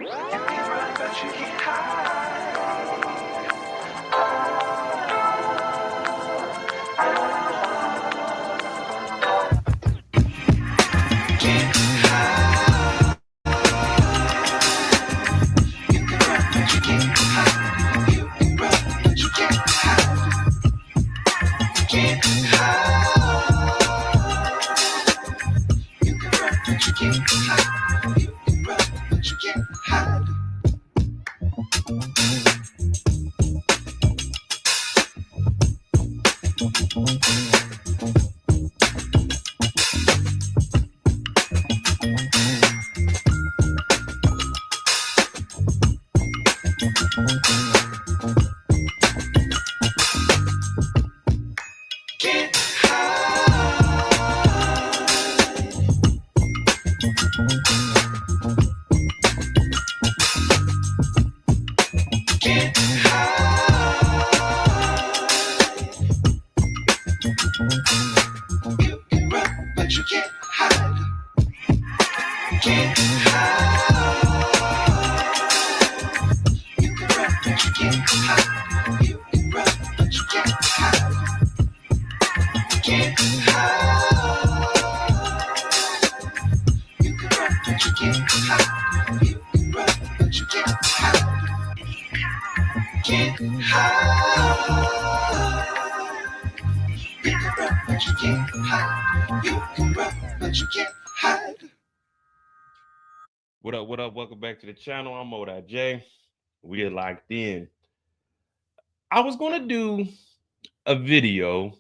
You can run, but you can't hide. Can't hide. You can run, but you can't hide. You can run, but you can't hide. Can't hide. You can run, but you can't hide. You can run, but you can't hide. Can't hide. Can't hide. You can run, but you can't hide. Can't hide. You can run, but you can't hide. You can run, but you can't hide. Can't hide. You can run, but you can't hide. You can run, but you can't hide. Can't hide. You can run, but you can't hide. You can run, but you can't hide. What up? What up? Welcome back to the channel. I'm J. We are locked in. I was gonna do a video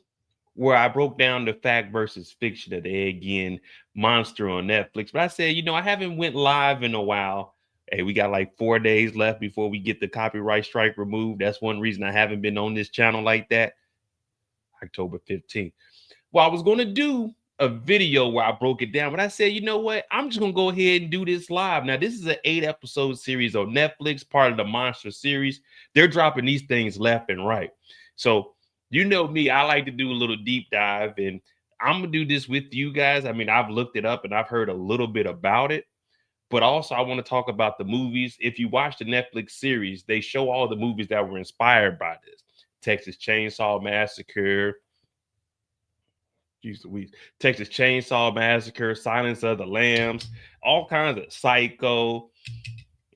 where I broke down the fact versus fiction of the Gein monster on Netflix, but I said, I haven't went live in a while. Hey, we got like 4 days left before we get the copyright strike removed. That's one reason I haven't been on this channel like that. October 15th. Well, I was gonna do a video where I broke it down, but I said, you know what? I'm just gonna go ahead and do this live. Now, this is an 8 episode series on Netflix, part of the Monster series. They're dropping these things left and right. So, you know me, I like to do a little deep dive, and I'm gonna do this with you guys. I mean, I've looked it up and I've heard a little bit about it, but also I want to talk about the movies. If you watch the Netflix series, they show all the movies that were inspired by this. Texas Chainsaw Massacre, Texas Chainsaw Massacre, Silence of the Lambs, all kinds of Psycho.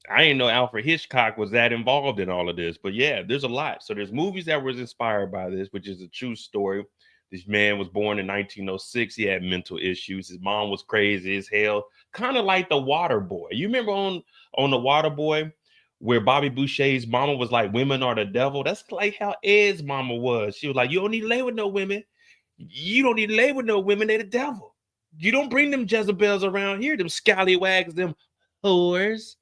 I didn't know Alfred Hitchcock was that involved in all of this, but yeah, there's a lot. So there's movies that was inspired by this, which is a true story. This man was born in 1906. He had mental issues. His mom was crazy as hell, kind of like the Water Boy. You remember on the Water Boy, where Bobby Boucher's mama was like, "Women are the devil." That's like how Ed's mama was. She was like, "You don't need to lay with no women. You don't need to lay with no women. They're the devil. You don't bring them Jezebels around here, them scallywags, them whores."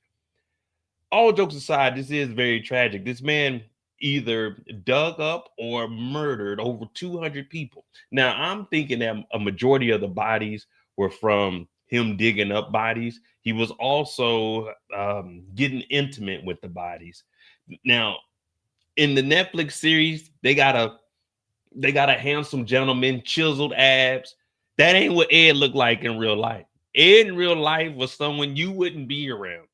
All jokes aside, this is very tragic. This man either dug up or murdered over 200 people. Now, I'm thinking that a majority of the bodies were from him digging up bodies. He was also getting intimate with the bodies. Now, in the Netflix series, they got a handsome gentleman, chiseled abs. That ain't what Ed looked like in real life. Ed in real life was someone you wouldn't be around.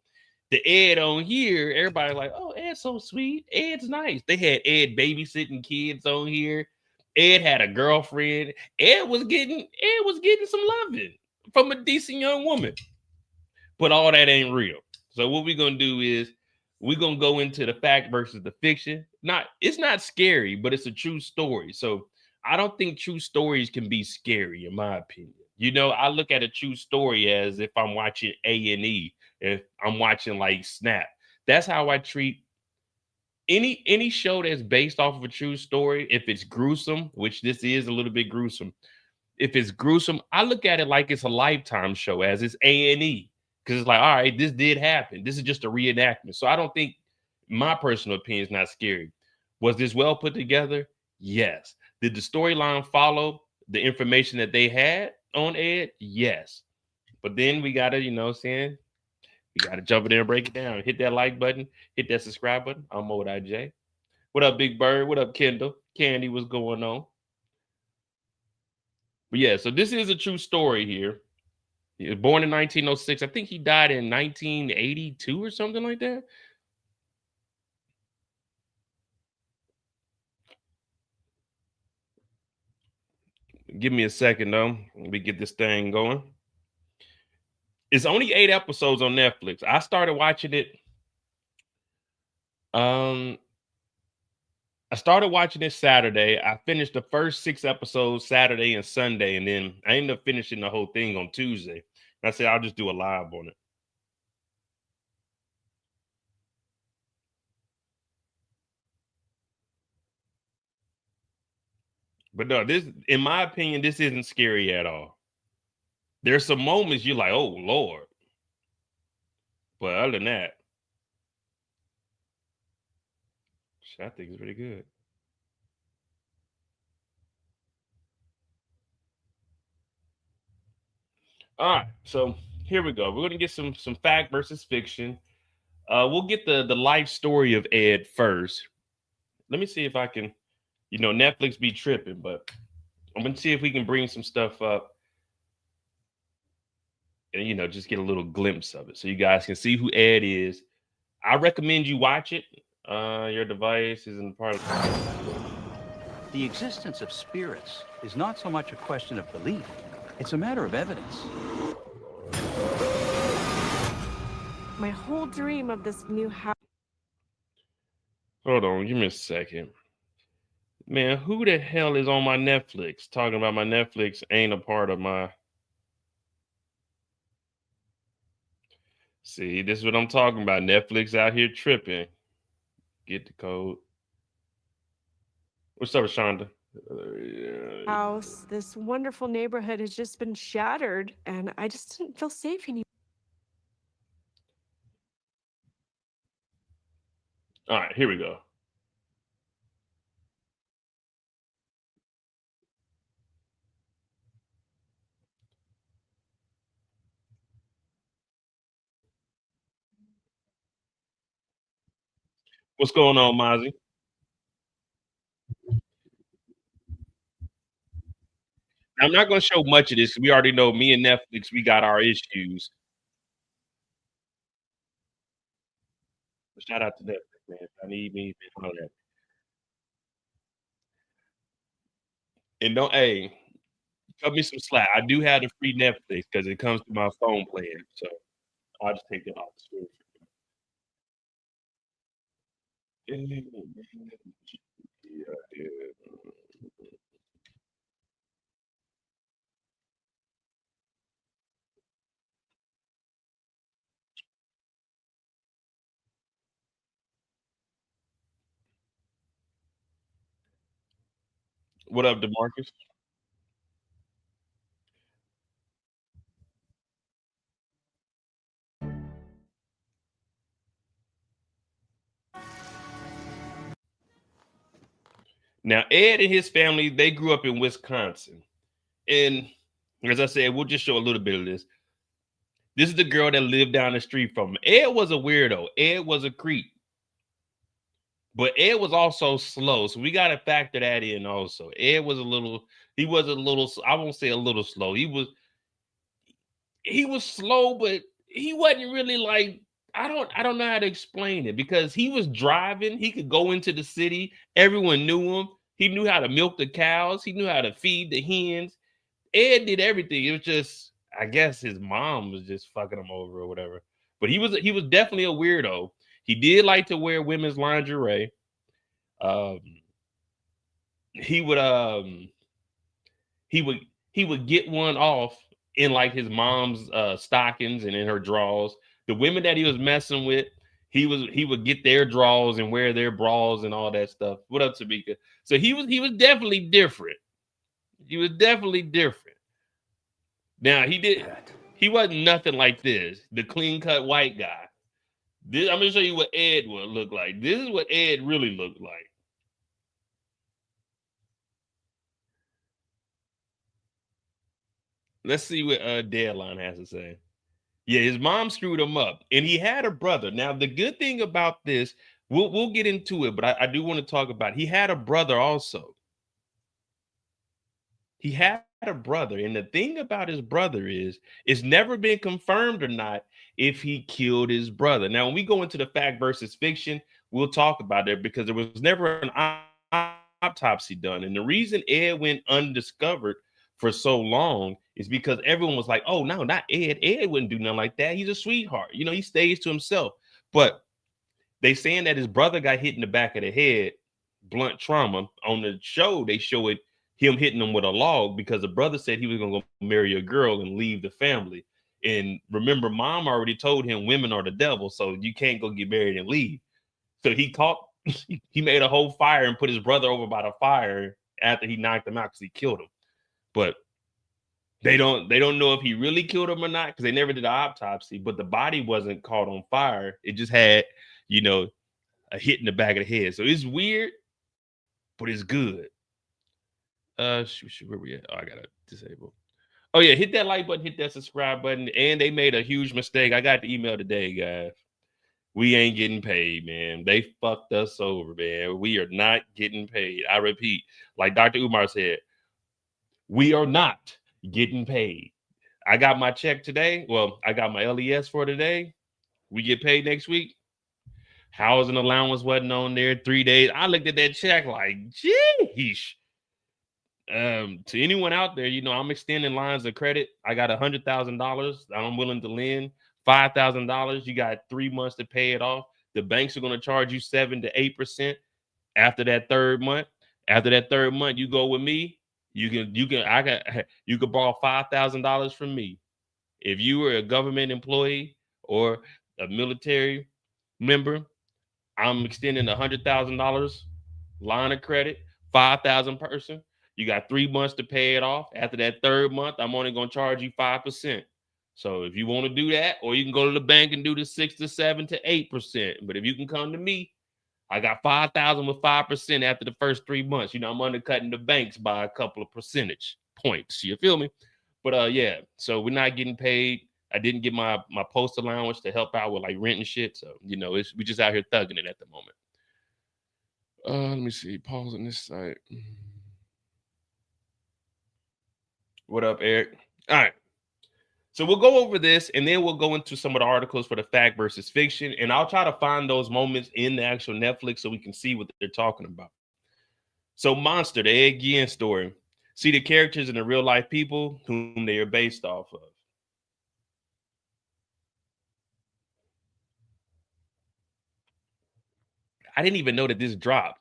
The Ed on here, everybody like, oh, Ed's so sweet. Ed's nice. They had Ed babysitting kids on here. Ed had a girlfriend. Ed was getting some loving from a decent young woman. But all that ain't real. So what we're gonna do is we're gonna go into the fact versus the fiction. It's not scary, but it's a true story. So I don't think true stories can be scary, in my opinion. I look at a true story as if I'm watching A&E, if I'm watching like Snap. That's how I treat any show that's based off of a true story. If it's gruesome, which this is a little bit gruesome, if it's gruesome, I look at it like it's a Lifetime show, as it's A&E, because it's like, all right, this did happen. This is just a reenactment. So I don't think, my personal opinion, is not scary. Was this well put together? Yes. Did the storyline follow the information that they had on Ed? Yes. But then we gotta, saying, we gotta jump in there and break it down. Hit that like button, hit that subscribe button. I'm J. What up, Big Bird? What up, Kendall? Candy, what's going on? But yeah, so this is a true story here. He was born in 1906. I think he died in 1982 or something like that. Give me a second though. Let me get this thing going. It's only 8 episodes on Netflix. I started watching it. Um, I started watching it Saturday. I finished the first 6 episodes Saturday and Sunday, and then I ended up finishing the whole thing on Tuesday. And I said I'll just do a live on it. But no, this, in my opinion, this isn't scary at all. There's some moments you're like, oh Lord. But other than that, I think it's pretty good. All right, so here we go. We're gonna get some fact versus fiction. We'll get the life story of Ed first. Let me see if I can, Netflix be tripping, but I'm gonna see if we can bring some stuff up and just get a little glimpse of it so you guys can see who Ed is. I recommend you watch it. Your device is in part of The existence of spirits is not so much a question of belief, it's a matter of evidence. My whole dream of this new house. Hold on, give me a second. Man, who the hell is on my Netflix? Talking about my Netflix ain't a part of my. See, this is what I'm talking about. Netflix out here tripping. Get the code. What's up, Shonda? House, this wonderful neighborhood has just been shattered, and I just didn't feel safe anymore. All right, here we go. What's going on, Mozzie? I'm not going to show much of this. We already know me and Netflix, we got our issues. Shout out to Netflix, man. If I need me, all that. And don't, hey, cut me some slack. I do have the free Netflix because it comes to my phone plan. So I'll just take it off the screen. Yeah, yeah. What up, DeMarcus? Now, Ed and his family, they grew up in Wisconsin. And as I said, we'll just show a little bit of this. This is the girl that lived down the street from him. Ed was a weirdo. Ed was a creep. But Ed was also slow. So we got to factor that in also. Ed was he was a little, I won't say a little slow. He was slow, but he wasn't really like, I don't know how to explain it because he was driving. He could go into the city. Everyone knew him. He knew how to milk the cows. He knew how to feed the hens. Ed did everything. It was just, I guess his mom was just fucking him over or whatever. But he was definitely a weirdo. He did like to wear women's lingerie. Um, he would he would he would get one off in like his mom's stockings and in her drawers. The women that he was messing with, he would get their drawers and wear their bras and all that stuff. What up, Tamika? So he was definitely different. He was definitely different. Now he wasn't nothing like this, the clean cut white guy. I'm gonna show you what Ed would look like. This is what Ed really looked like. Let's see what Deadline has to say. Yeah, his mom screwed him up, and he had a brother. Now, the good thing about this, we'll get into it, but I do want to talk about it. He had a brother also. He had a brother, and the thing about his brother is it's never been confirmed or not if he killed his brother. Now, when we go into the fact versus fiction, we'll talk about it because there was never an autopsy done. And the reason Ed went undiscovered for so long is because everyone was like, oh, no, not Ed. Ed wouldn't do nothing like that. He's a sweetheart. You know, he stays to himself. But they saying that his brother got hit in the back of the head, blunt trauma. On the show, they show it him hitting him with a log because the brother said he was going to go marry a girl and leave the family. And remember, mom already told him women are the devil, so you can't go get married and leave. So he made a whole fire and put his brother over by the fire after he knocked him out because he killed him. But they don't know if he really killed him or not because they never did an autopsy. But the body wasn't caught on fire; it just had, you know, a hit in the back of the head. So it's weird, but it's good. Where we at? Oh, I gotta disable. Oh yeah, hit that like button, hit that subscribe button, and they made a huge mistake. I got the email today, guys. We ain't getting paid, man. They fucked us over, man. We are not getting paid. I repeat, like Dr. Umar said, we are not getting paid. I got my check today. Well, I got my LES for today. We get paid next week. Housing allowance wasn't on there 3 days. I looked at that check like, geesh. To anyone out there, you know, I'm extending lines of credit. I got $100,000 I'm willing to lend. $5,000, you got 3 months to pay it off. The banks are going to charge you 7 to 8% after that third month. After that third month, you go with me. You could borrow $5,000 from me. If you were a government employee or a military member, I'm extending $100,000 line of credit, 5,000 person. You got 3 months to pay it off. After that third month, I'm only going to charge you 5%. So if you want to do that, or you can go to the bank and do the 6 to 7 to 8%. But if you can come to me, I got 5,000 with 5% after the first 3 months. You know, I'm undercutting the banks by a couple of percentage points. You feel me? But yeah, so we're not getting paid. I didn't get my post allowance to help out with like rent and shit. So, you know, we just out here thugging it at the moment. Let me see. Pause on this site. What up, Eric? All right. So we'll go over this and then we'll go into some of the articles for the fact versus fiction. And I'll try to find those moments in the actual Netflix so we can see what they're talking about. So Monster, the Ed Gein story. See the characters and the real life people whom they are based off of. I didn't even know that this dropped.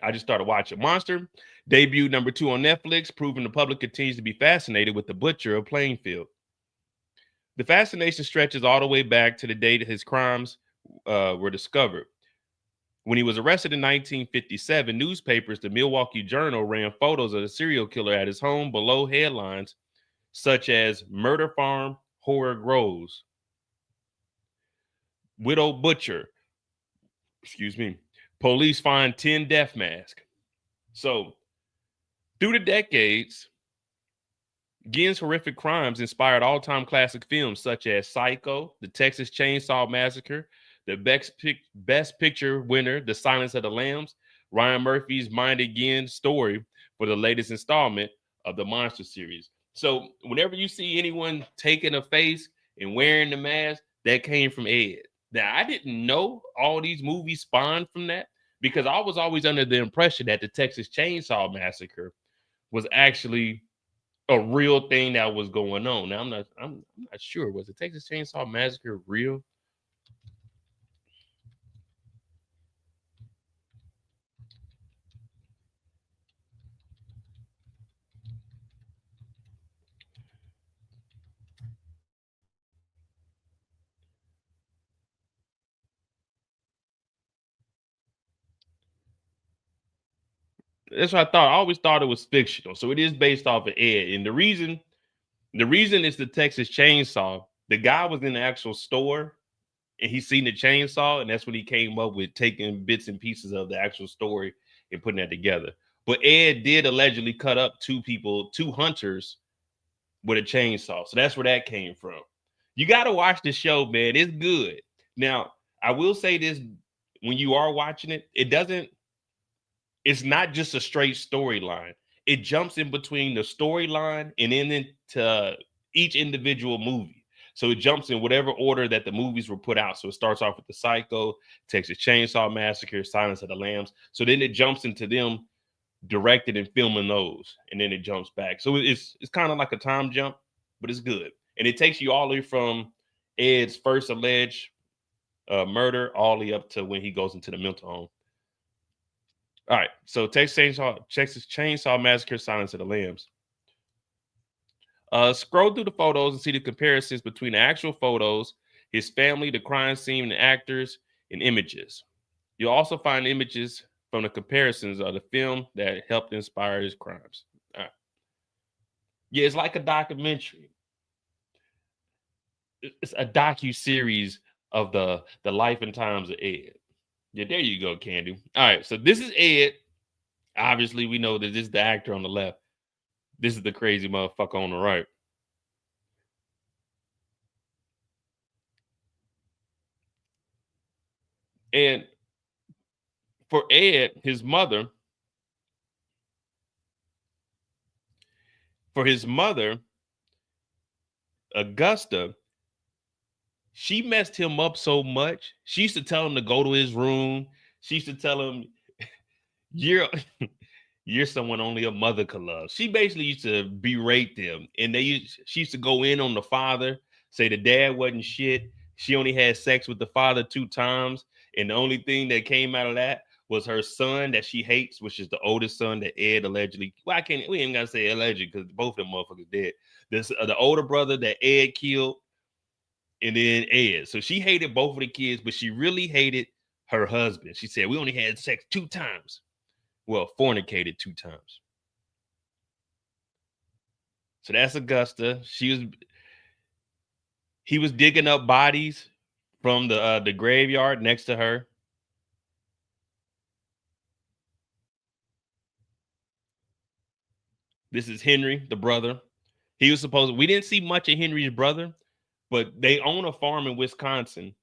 I just started watching. Monster debuted #2 on Netflix, proving the public continues to be fascinated with the butcher of Plainfield. The fascination stretches all the way back to the day that his crimes were discovered. When he was arrested in 1957, newspapers, the Milwaukee Journal, ran photos of the serial killer at his home below headlines such as Murder Farm, Horror Grows, Widow Butcher, police find 10 death masks. So through the decades, Gein's horrific crimes inspired all-time classic films such as Psycho, The Texas Chainsaw Massacre, the Best Picture winner, The Silence of the Lambs, Ryan Murphy's Minded Gein story for the latest installment of the Monster series. So whenever you see anyone taking a face and wearing the mask, that came from Ed. Now, I didn't know all these movies spawned from that because I was always under the impression that the Texas Chainsaw Massacre was actually a real thing that was going on. Now I'm not sure. Was the Texas Chainsaw Massacre real? That's what I thought. I always thought it was fictional. So it is based off of Ed. And the reason is the Texas Chainsaw. The guy was in the actual store and he seen the chainsaw, and that's when he came up with taking bits and pieces of the actual story and putting that together. But Ed did allegedly cut up two hunters with a chainsaw. So that's where that came from. You got to watch the show, man. It's good. Now, I will say this, when you are watching it, it's not just a straight storyline. it jumps in between the storyline and then into each individual movie. So it jumps in whatever order that the movies were put out. So it starts off with the Psycho, Texas Chainsaw Massacre, Silence of the Lambs. So then it jumps into them directed and filming those, and then it jumps back. So it's kind of like a time jump, but it's good. And it takes you all the way from Ed's first alleged murder all the way up to when he goes into the mental home. All right, so Texas Chainsaw Massacre, Silence of the Lambs. Scroll through the photos and see the comparisons between the actual photos, his family, the crime scene, the actors, and images. You'll also find images from the comparisons of the film that helped inspire his crimes. All right. Yeah, it's like a documentary. It's a docu-series of the life and times of Ed. Yeah, there you go, Candy. All right, so this is Ed. Obviously, we know that this is the actor on the left. This is the crazy motherfucker on the right. And for Ed, his mother, Augusta, she messed him up so much. She used to tell him to go to his room. She used to tell him, you're you're someone only a mother could love. She basically used to berate them. And she used to go in on the father, say the dad wasn't shit. She only had sex with the father 2 times. And the only thing that came out of that was her son that she hates, which is the oldest son that Ed allegedly, well, we ain't gotta say allegedly because both of them motherfuckers dead. This the older brother that Ed killed, and then Ed. So she hated both of the kids, but she really hated her husband. She said, we only had sex 2 times. Well, fornicated 2 times. So that's Augusta. He was digging up bodies from the graveyard next to her. This is Henry, the brother. We didn't see much of Henry's brother, but they own a farm in Wisconsin.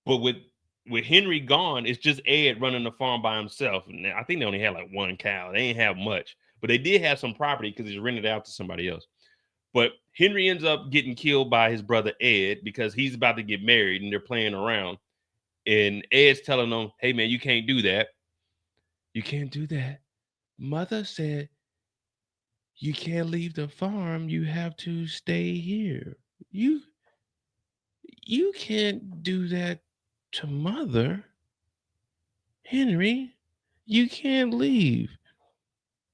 But with Henry gone, it's just Ed running the farm by himself. And I think they only had like 1 cow. They ain't have much, but they did have some property because he's rented out to somebody else. But Henry ends up getting killed by his brother Ed because he's about to get married and they're playing around. And Ed's telling them, hey, man, you can't do that. You can't do that. Mother said you can't leave the farm. You have to stay here. You can't do that to mother. Henry, you can't leave.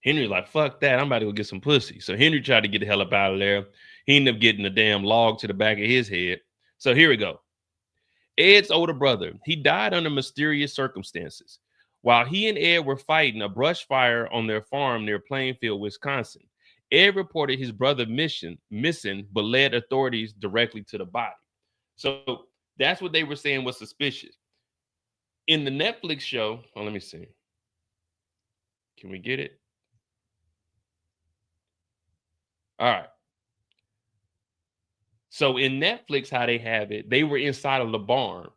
Henry's like, fuck that. I'm about to go get some pussy. So Henry tried to get the hell up out of there. He ended up getting a damn log to the back of his head. So here we go. Ed's older brother, he died under mysterious circumstances. While he and Ed were fighting a brush fire on their farm near Plainfield, Wisconsin, Ed reported his brother missing, but led authorities directly to the body. So that's what they were saying was suspicious. In the Netflix show, let me see. Can we get it? All right. So in Netflix, how they have it, they were inside of the barn.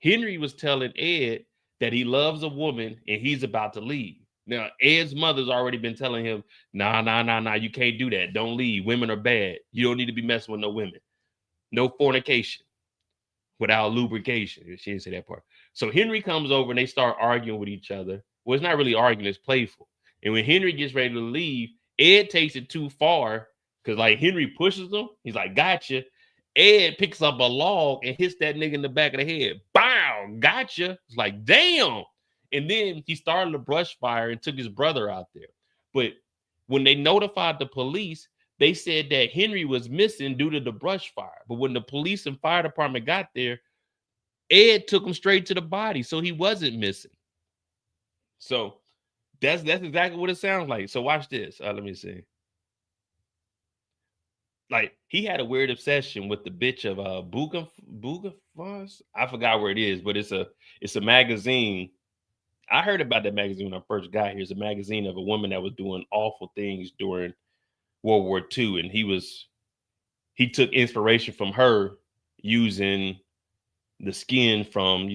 Henry was telling Ed that he loves a woman and he's about to leave. Now, Ed's mother's already been telling him, nah, you can't do that. Don't leave. Women are bad. You don't need to be messing with no women. No fornication without lubrication. She didn't say that part. So Henry comes over and they start arguing with each other. Well, it's not really arguing, it's playful. And when Henry gets ready to leave, Ed takes it too far because like Henry pushes him. He's like, gotcha. Ed picks up a log and hits that nigga in the back of the head. Bow, gotcha. It's like, damn. And then he started a brush fire and took his brother out there. But when they notified the police, they said that Henry was missing due to the brush fire. But when the police and fire department got there, Ed took him straight to the body. So he wasn't missing. So that's exactly what it sounds like. So watch this. Let me see. Like he had a weird obsession with the bitch of Booga Foss. I forgot where it is, but it's a magazine. I heard about that magazine when I first got here. It's a magazine of a woman that was doing awful things during World War II, and he took inspiration from her using the skin from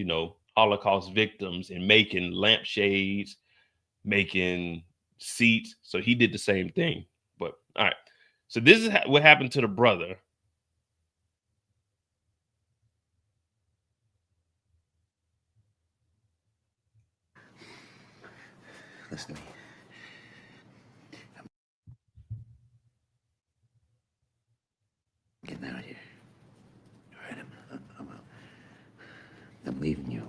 Holocaust victims and making lampshades, making seats. So he did the same thing. But all right. So this is what happened to the brother. Listen to me. I'm getting out of here. All right, I'm leaving you.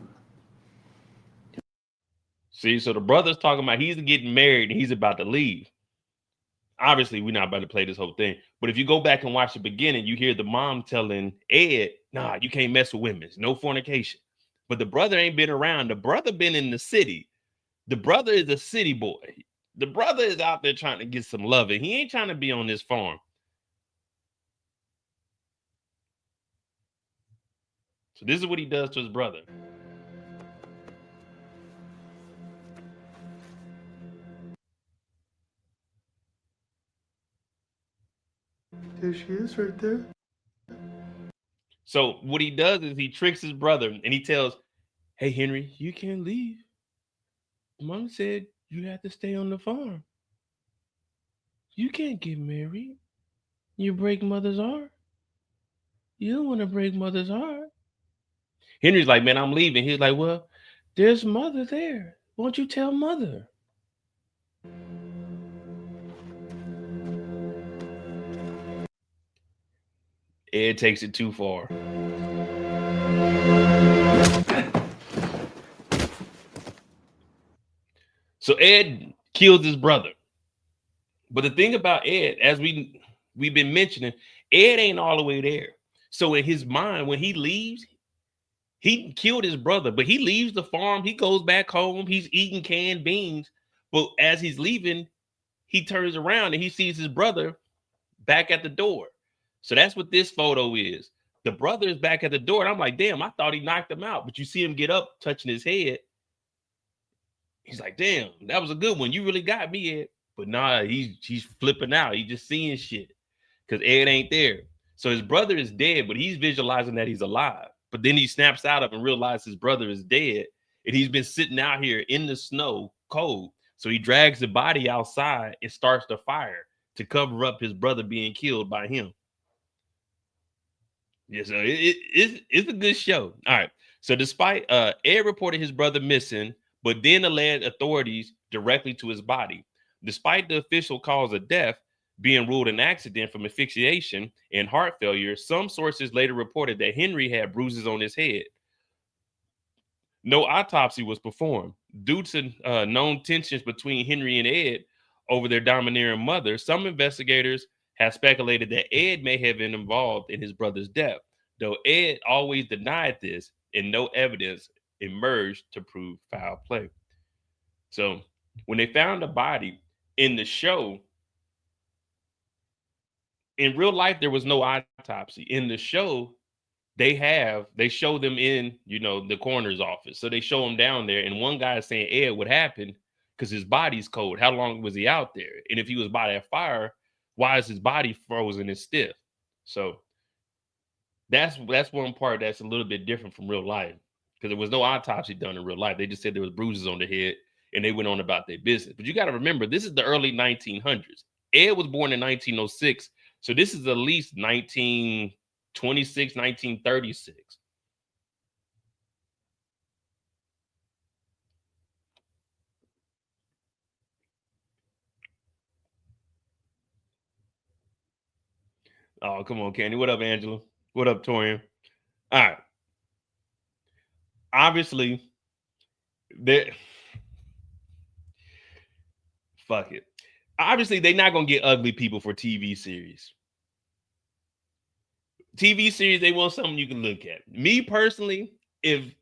See, so the brother's talking about he's getting married and he's about to leave. Obviously, we're not about to play this whole thing. But if you go back and watch the beginning, you hear the mom telling Ed, nah, you can't mess with women. No fornication. But the brother ain't been around. The brother been in the city. The brother is a city boy. The brother is out there trying to get some loving. He ain't trying to be on this farm. So this is what he does to his brother. There she is right there. So what he does is he tricks his brother and he tells, hey, Henry, you can't leave. Mom said you have to stay on the farm. You can't get married. You break mother's heart. You don't want to break mother's heart. Henry's like, man, I'm leaving. He's like, well, there's mother there. Won't you tell mother? Ed takes it too far. So Ed kills his brother. But the thing about Ed, as we've been mentioning, Ed ain't all the way there. So in his mind, when he leaves, he killed his brother, but he leaves the farm. He goes back home. He's eating canned beans. But as he's leaving, he turns around and he sees his brother back at the door. So that's what this photo is. The brother is back at the door. And I'm like, damn, I thought he knocked him out. But you see him get up, touching his head. He's like, damn, that was a good one. You really got me, Ed. But nah, he's flipping out. He's just seeing shit because Ed ain't there. So his brother is dead, but he's visualizing that he's alive. But then he snaps out of and realizes his brother is dead. And he's been sitting out here in the snow, cold. So he drags the body outside and starts the fire to cover up his brother being killed by him. Yeah, so it's a good show. All right. So despite Ed reported his brother missing, but then led authorities directly to his body. Despite the official cause of death being ruled an accident from asphyxiation and heart failure, some sources later reported that Henry had bruises on his head. No autopsy was performed. Due to known tensions between Henry and Ed over their domineering mother, some investigators have speculated that Ed may have been involved in his brother's death, though Ed always denied this and no evidence emerged to prove foul play. So when they found the body in the show, in real life, there was no autopsy. In the show, they show them in, the coroner's office. So they show him down there. And one guy is saying, Ed, what happened? Because his body's cold. How long was he out there? And if he was by that fire, why is his body frozen and stiff? So that's one part that's a little bit different from real life, because there was no autopsy done in real life. They just said there was bruises on the head and they went on about their business. But you got to remember, this is the early 1900s. Ed was born in 1906. So this is at least 1926, 1936. Oh, come on, Candy. What up, Angela? What up, Torian? All right. Obviously, fuck it. Obviously, they're not gonna get ugly people for TV series. TV series, they want something you can look at. Me personally, if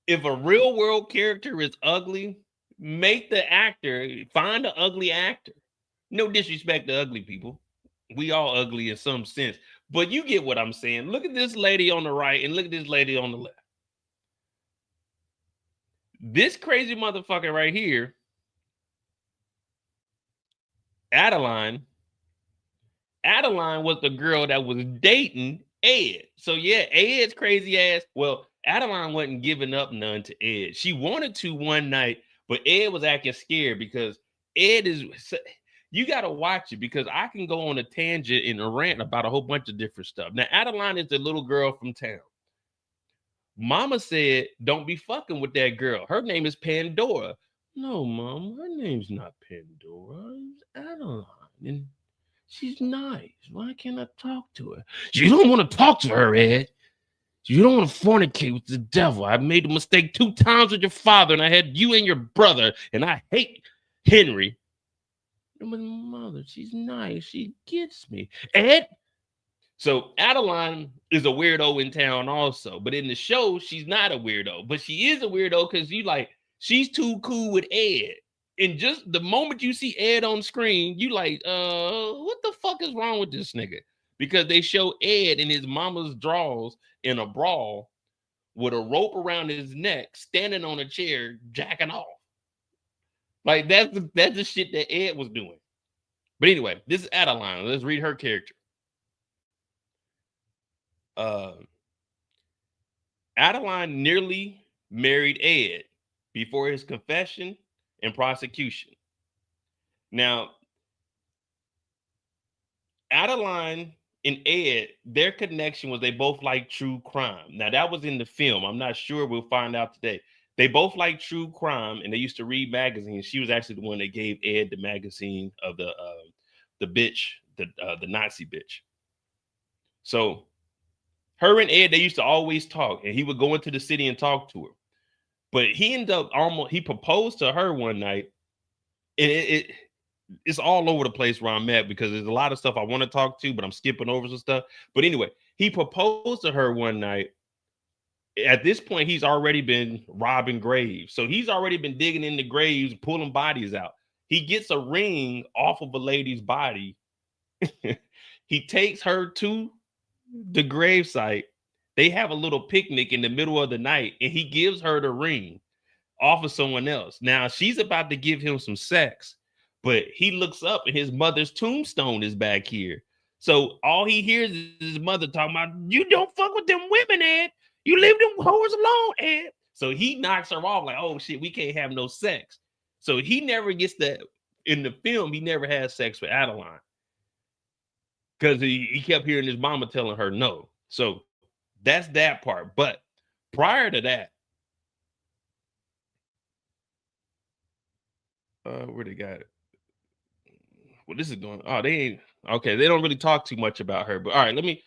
a real world character is ugly, make the actor, find an ugly actor. No disrespect to ugly people. We all ugly in some sense, but you get what I'm saying. Look at this lady on the right and look at this lady on the left. This crazy motherfucker right here, Adeline was the girl that was dating Ed. So yeah, Ed's crazy ass. Well, Adeline wasn't giving up none to Ed. She wanted to one night, But Ed was acting scared because Ed is. You got to watch it because I can go on a tangent and a rant about a whole bunch of different stuff. Now, Adeline is the little girl from town. Mama said, don't be fucking with that girl. Her name is Pandora. No, Mom, her name's not Pandora. It's Adeline. And she's nice. Why can't I talk to her? You don't want to talk to her, Ed. You don't want to fornicate with the devil. I made a mistake 2 times with your father, and I had you and your brother, and I hate Henry. But Mother, she's nice. She gets me. Ed? So Adeline is a weirdo in town also, but in the show, she's not a weirdo. But she is a weirdo because she's too cool with Ed. And just the moment you see Ed on screen, you like, what the fuck is wrong with this nigga? Because they show Ed in his mama's drawers in a brawl with a rope around his neck, standing on a chair, jacking off. Like that's the shit that Ed was doing. But anyway, this is Adeline. Let's read her character. Adeline nearly married Ed before his confession and prosecution. Now, Adeline and Ed, their connection was they both like true crime. Now, that was in the film. I'm not sure. We'll find out today. They both like true crime, and they used to read magazines. She was actually the one that gave Ed the magazine of the bitch, the Nazi bitch. So her and Ed, they used to always talk, and he would go into the city and talk to her. But he ended up he proposed to her one night, and it's all over the place where I'm at because there's a lot of stuff I want to talk to, but I'm skipping over some stuff. But anyway, he proposed to her one night. At this point, he's already been robbing graves. So he's already been digging in the graves, pulling bodies out. He gets a ring off of a lady's body. He takes her to the gravesite. They have a little picnic in the middle of the night, and he gives her the ring off of someone else. Now she's about to give him some sex, but he looks up and his mother's tombstone is back here. So all he hears is his mother talking about, you don't fuck with them women, Ed. You leave them whores alone, Ed. So he knocks her off like, oh shit, we can't have no sex. So he never gets that. In the film, he never had sex with Adeline because he kept hearing his mama telling her no. So that's that part. But prior to that, where they got it? Well, this is going. Oh, they ain't okay. They don't really talk too much about her. But all right, let me.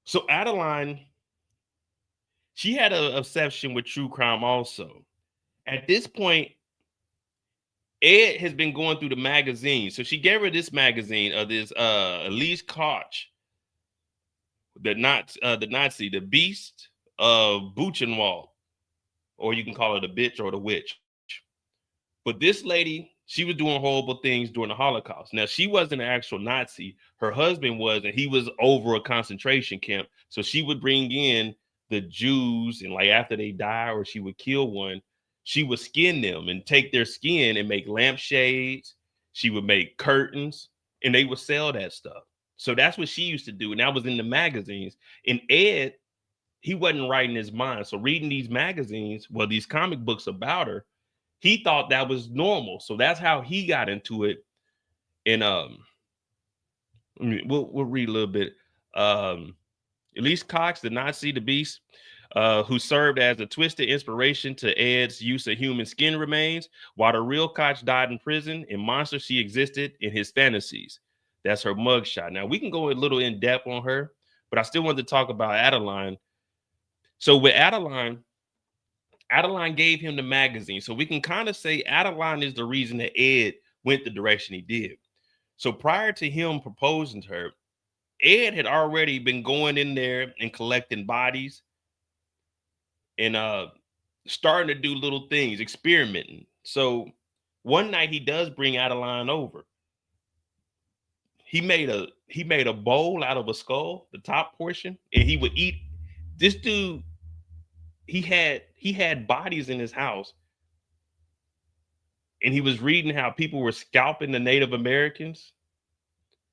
So Adeline, she had an obsession with true crime also. At this point, Ed has been going through the magazine. So she gave her this magazine of this Elise Koch, the Nazi, the beast of Buchenwald, or you can call her the bitch or the witch. But this lady, she was doing horrible things during the Holocaust. Now, she wasn't an actual Nazi. Her husband was, and he was over a concentration camp. So she would bring in the Jews, and like after they die or she would kill one, she would skin them and take their skin and make lampshades. She would make curtains, and they would sell that stuff. So that's what she used to do. And that was in the magazines. And Ed, he wasn't writing his mind. So reading these magazines, well, these comic books about her, he thought that was normal. So that's how he got into it. And we'll read a little bit. Elise Cox, the Nazi, the beast, who served as a twisted inspiration to Ed's use of human skin remains, while the real Koch died in prison and monster she existed in his fantasies. That's her mugshot. Now we can go a little in depth on her, but I still wanted to talk about Adeline. So with Adeline gave him the magazine. So we can kind of say Adeline is the reason that Ed went the direction he did. So prior to him proposing to her, Ed had already been going in there and collecting bodies and starting to do little things, experimenting. So one night he does bring Adeline over. He made a bowl out of a skull, the top portion, and he would eat. This dude, he had bodies in his house, and he was reading how people were scalping the Native Americans.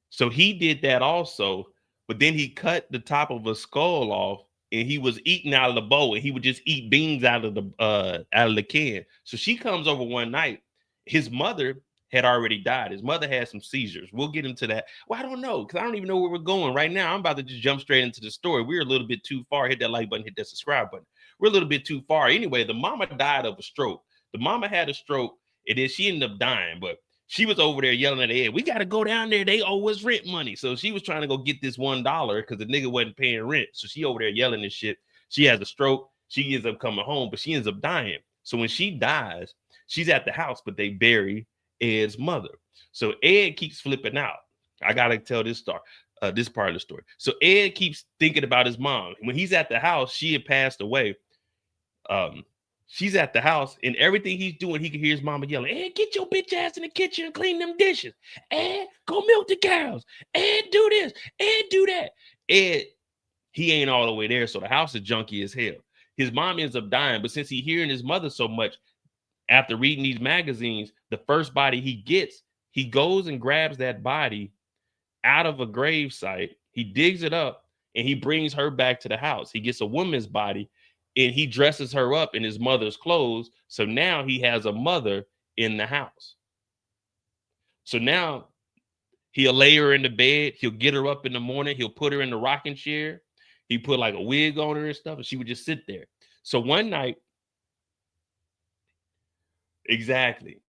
So he did that also, but then he cut the top of a skull off and he was eating out of the bowl, and he would just eat beans out of the can. So she comes over one night. His mother had already died. His mother had some seizures. We'll get into that. Well, I don't know, because I don't even know where we're going right now. I'm about to just jump straight into the story. We're a little bit too far. Hit that like button, hit that subscribe button. We're a little bit too far. Anyway, the mama died of a stroke. The mama had a stroke, and then she ended up dying, but she was over there yelling at Ed, we got to go down there. They owe us rent money. So she was trying to go get this $1 because the nigga wasn't paying rent. So she over there yelling and shit. She has a stroke. She ends up coming home, but she ends up dying. So when she dies, she's at the house, but they bury Ed's mother. So Ed keeps flipping out. I got to tell this part of the story. So Ed keeps thinking about his mom. When he's at the house, she had passed away. She's at the house, and everything he's doing, he can hear his mama yelling, Ed, get your bitch ass in the kitchen and clean them dishes. Ed, go milk the cows. Ed, do this. Ed, do that. Ed, he ain't all the way there, so the house is junky as hell. His mom ends up dying, but since he's hearing his mother so much, after reading these magazines, the first body he gets, he goes and grabs that body out of a grave site. He digs it up, and he brings her back to the house. He gets a woman's body, and he dresses her up in his mother's clothes. So now he has a mother in the house. So now he'll lay her in the bed. He'll get her up in the morning. He'll put her in the rocking chair. He put like a wig on her and stuff, and she would just sit there. So one night, exactly,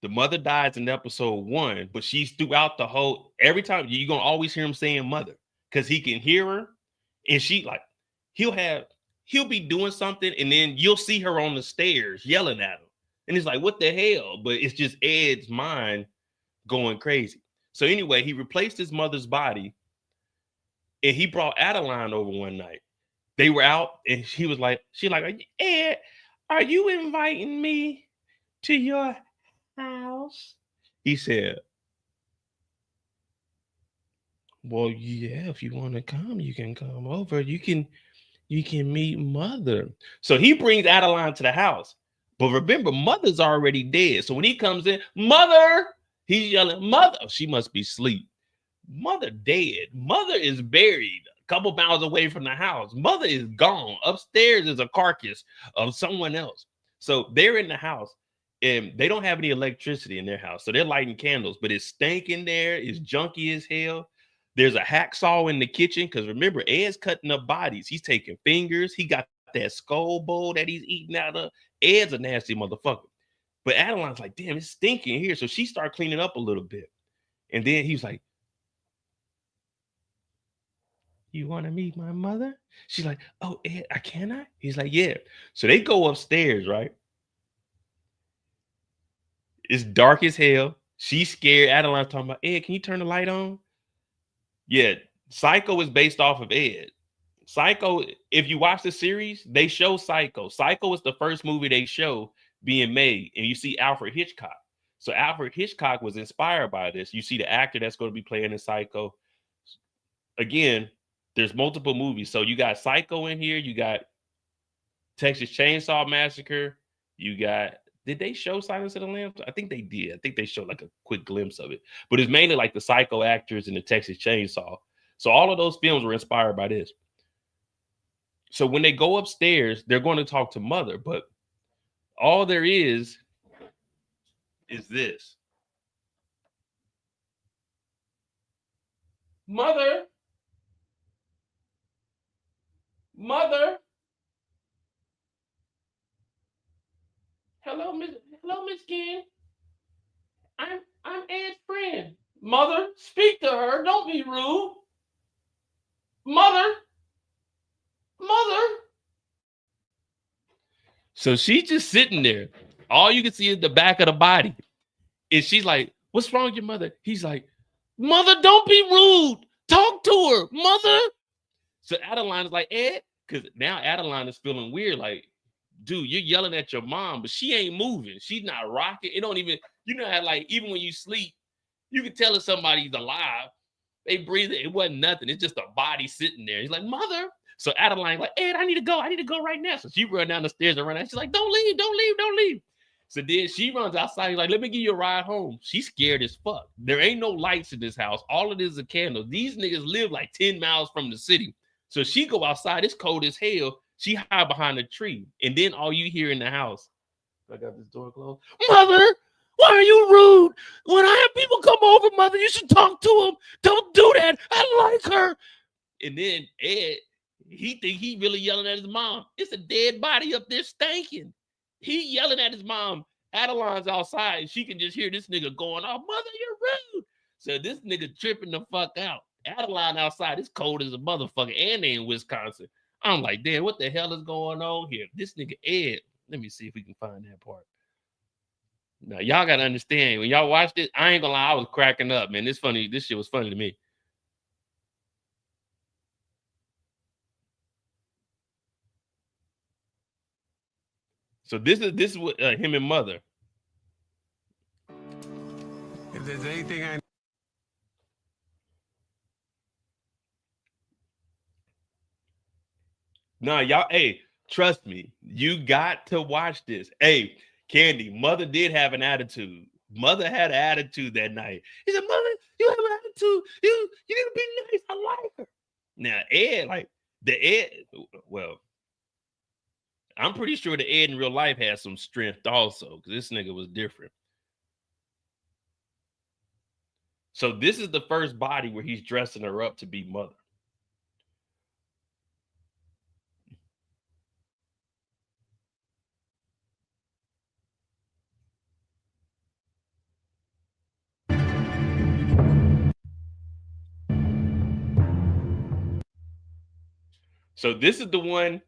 the mother dies in episode 1, but she's throughout the whole, every time you're going to always hear him saying mother, because he can hear her, and she like, he'll be doing something, and then you'll see her on the stairs yelling at him. And it's like, what the hell? But it's just Ed's mind going crazy. So anyway, he replaced his mother's body, and he brought Adeline over one night. They were out, and she's like, Ed, are you inviting me to your house? He said, well, yeah, if you want to come, you can come over. You can meet mother. So he brings Adeline to the house. But remember, mother's already dead. So when he comes in, mother, he's yelling, mother. Oh, she must be asleep. Mother dead. Mother is buried a couple miles away from the house. Mother is gone. Upstairs is a carcass of someone else. So they're in the house, and they don't have any electricity in their house. So they're lighting candles, but it's stinking there. It's junky as hell. There's a hacksaw in the kitchen because remember, Ed's cutting up bodies. He's taking fingers. He got that skull bowl that he's eating out of. Ed's a nasty motherfucker. But Adeline's like, damn, it's stinking here. So she started cleaning up a little bit. And then he's like, you want to meet my mother? She's like, oh, Ed, can I? He's like, yeah. So they go upstairs, right? It's dark as hell. She's scared. Adeline's talking about, Ed, can you turn the light on? Yeah, Psycho is based off of Ed. Psycho, if you watch the series, they show Psycho. Psycho is the first movie they show being made, and you see Alfred Hitchcock. So Alfred Hitchcock was inspired by this. You see the actor that's going to be playing in Psycho. Again, there's multiple movies. So you got Psycho in here. You got Texas Chainsaw Massacre. You got, did they show Silence of the Lambs? I think they did. I think they showed like a quick glimpse of it. But it's mainly like the Psycho actors and the Texas Chainsaw. So all of those films were inspired by this. So when they go upstairs, they're going to talk to mother. But all there is this. Mother. Mother. Hello, Miss Gein. I'm Ed's friend. Mother, speak to her. Don't be rude. Mother. So she's just sitting there. All you can see is the back of the body. And she's like, what's wrong with your mother? He's like, mother, don't be rude. Talk to her, mother. So Adeline is like, Ed, because now Adeline is feeling weird. Like, dude, you're yelling at your mom, but she ain't moving. She's not rocking. It don't even, you know how like, even when you sleep, you can tell if somebody's alive. They breathe. It wasn't nothing. It's just a body sitting there. He's like, mother. So Adeline's like, Ed, I need to go. I need to go right now. So she run down the stairs and run out. She's like, don't leave. So then she runs outside. He's like, let me give you a ride home. She's scared as fuck. There ain't no lights in this house. All it is a candle. These niggas live like 10 miles from the city. So she go outside. It's cold as hell. She hide behind a tree, and then all you hear in the house. I got this door closed. Mother, why are you rude? When I have people come over, mother, you should talk to them. Don't do that. I like her. And then Ed, he think he really yelling at his mom. It's a dead body up there stinking. He yelling at his mom. Adeline's outside, and she can just hear this nigga going off. Mother, you're rude. So this nigga tripping the fuck out. Adeline outside, it's cold as a motherfucker, and they in Wisconsin. I'm like, damn, what the hell is going on here? This nigga Ed. Let me see if we can find that part. Now, y'all gotta understand, when y'all watch this, I ain't gonna lie, I was cracking up, man. This shit was funny to me. So this is what him and mother. If there's anything I Nah, y'all, hey, trust me, you got to watch this. Hey, Candy, mother did have an attitude. Mother had an attitude that night. He said, Mother, you have an attitude. You need to be nice. I like her. Now, Ed, like the Ed, well, I'm pretty sure the Ed in real life has some strength also, because this nigga was different. So this is the first body where he's dressing her up to be mother. So this is the one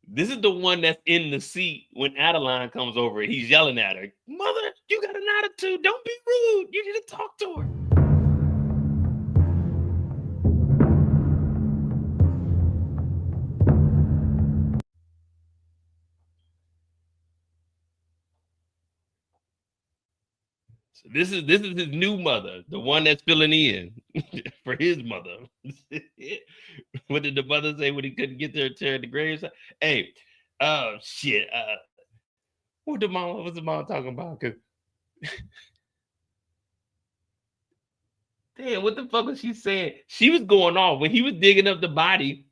that's in the seat when Adeline comes over. He's yelling at her, Mother, you got an attitude. Don't be rude. You need to talk to her. So this is his new mother, the one that's filling in for his mother. What did the mother say when he couldn't get there to tear the graves? Hey, shit. What was the mom talking about? Damn, what the fuck was she saying? She was going off when he was digging up the body.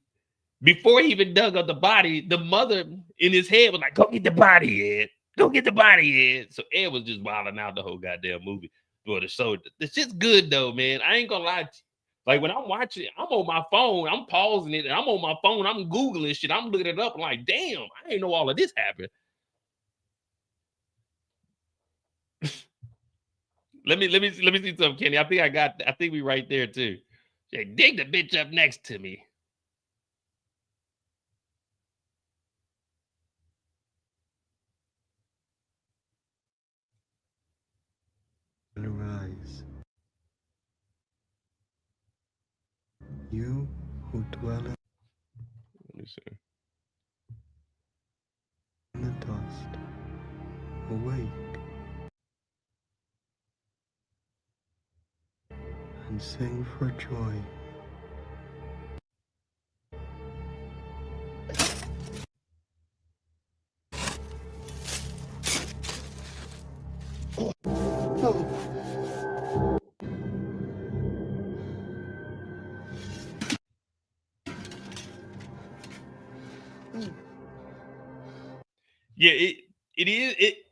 Before he even dug up the body, the mother in his head was like, "Go get the body, Ed. Go get the body, Ed." So Ed was just wilding out the whole goddamn movie. But the show, the shit's good though, man. I ain't gonna lie to you. Like when I'm watching it, I'm on my phone, I'm pausing it, and I'm on my phone, I'm Googling shit, I'm looking it up. I'm like, damn, I ain't know all of this happened. Let me see something, Kenny. I think we right there too. Like, dig the bitch up next to me. arise, you who dwell Let me see. in the dust, awake and sing for joy. Yeah,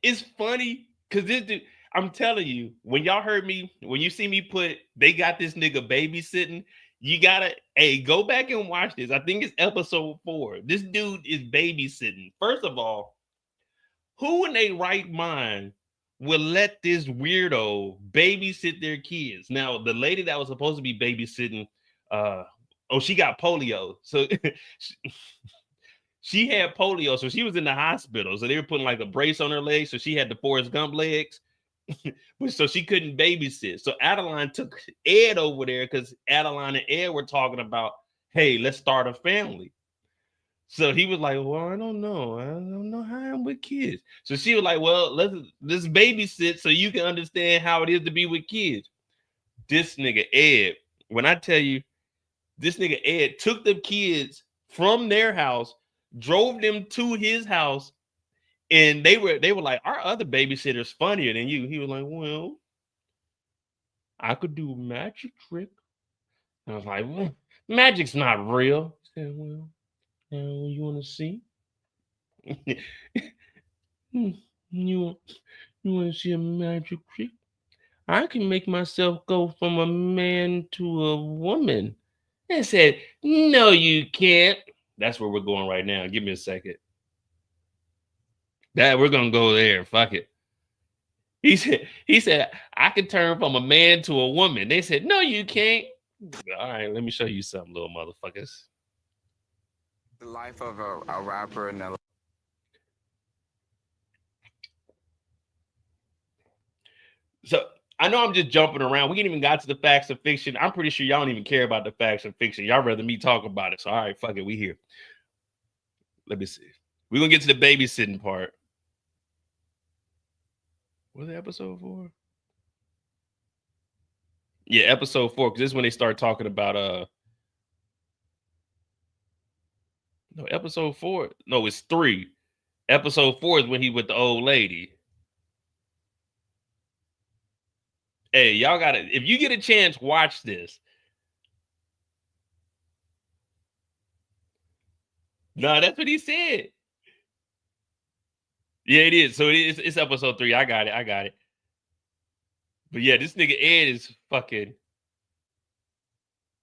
it's funny because this dude, I'm telling you, when you see me put they got this nigga babysitting, you gotta go back and watch this. I think it's episode 4. This dude is babysitting. First of all, who in their right mind will let this weirdo babysit their kids? Now, the lady that was supposed to be babysitting, she got polio. So she had polio, so she was in the hospital. So they were putting like a brace on her legs, so she had the Forrest Gump legs. So she couldn't babysit. So Adeline took Ed over there because Adeline and Ed were talking about, hey, let's start a family. So he was like, well, I don't know how I'm with kids. So she was like, well, let's babysit so you can understand how it is to be with kids. This nigga Ed, when I tell you, this nigga Ed took the kids from their house, drove them to his house, and they were like, our other babysitter's funnier than you. He was like, well, I could do a magic trick. I was like, well, magic's not real. said, well, now you want to see? Hmm, you want to see a magic trick? I can make myself go from a man to a woman. I said, no, you can't. That's where we're going right now. Give me a second. That we're gonna go there. Fuck it. He said, I can turn from a man to a woman. They said, no, you can't. All right, let me show you something, little motherfuckers. The life of a rapper in LA. So I know I'm just jumping around. We ain't even got to the facts of fiction. I'm pretty sure y'all don't even care about the facts of fiction. Y'all rather me talk about it. So all right, fuck it, we here. Let me see. We're gonna get to the babysitting part. Was it episode 4? Yeah, episode 4, because this is when they start talking about no, episode 4. No, it's 3. Episode 4 is when he with the old lady. Hey, y'all gotta, if you get a chance, watch this. No, that's what he said. Yeah, it is. So it's episode 3. I got it. But yeah, this nigga Ed is fucking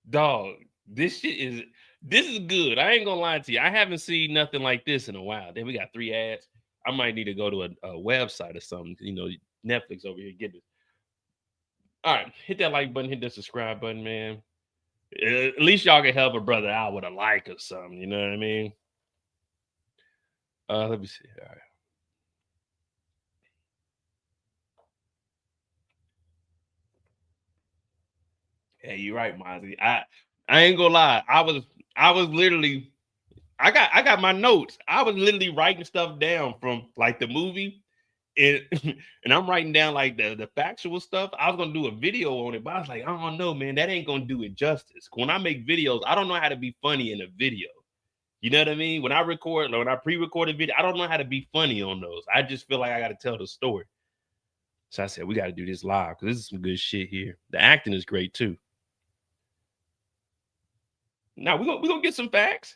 dog. This is good. I ain't gonna lie to you. I haven't seen nothing like this in a while. Then we got 3 ads. I might need to go to a website or something. You know, Netflix over here. Get this. All right, hit that like button, hit that subscribe button, man. At least y'all can help a brother out with a like or something. You know what I mean? Let me see. All right. Hey, you're right, Mozzie. I ain't gonna lie. I was literally, I got my notes. I was literally writing stuff down from like the movie, and and I'm writing down like the factual stuff. I was gonna do a video on it, but I was like, I don't know, man. That ain't gonna do it justice. When I make videos, I don't know how to be funny in a video. You know what I mean? When I record, when I pre-record a video, I don't know how to be funny on those. I just feel like I got to tell the story. So I said, we got to do this live because this is some good shit here. The acting is great too. Now we're gonna get some facts.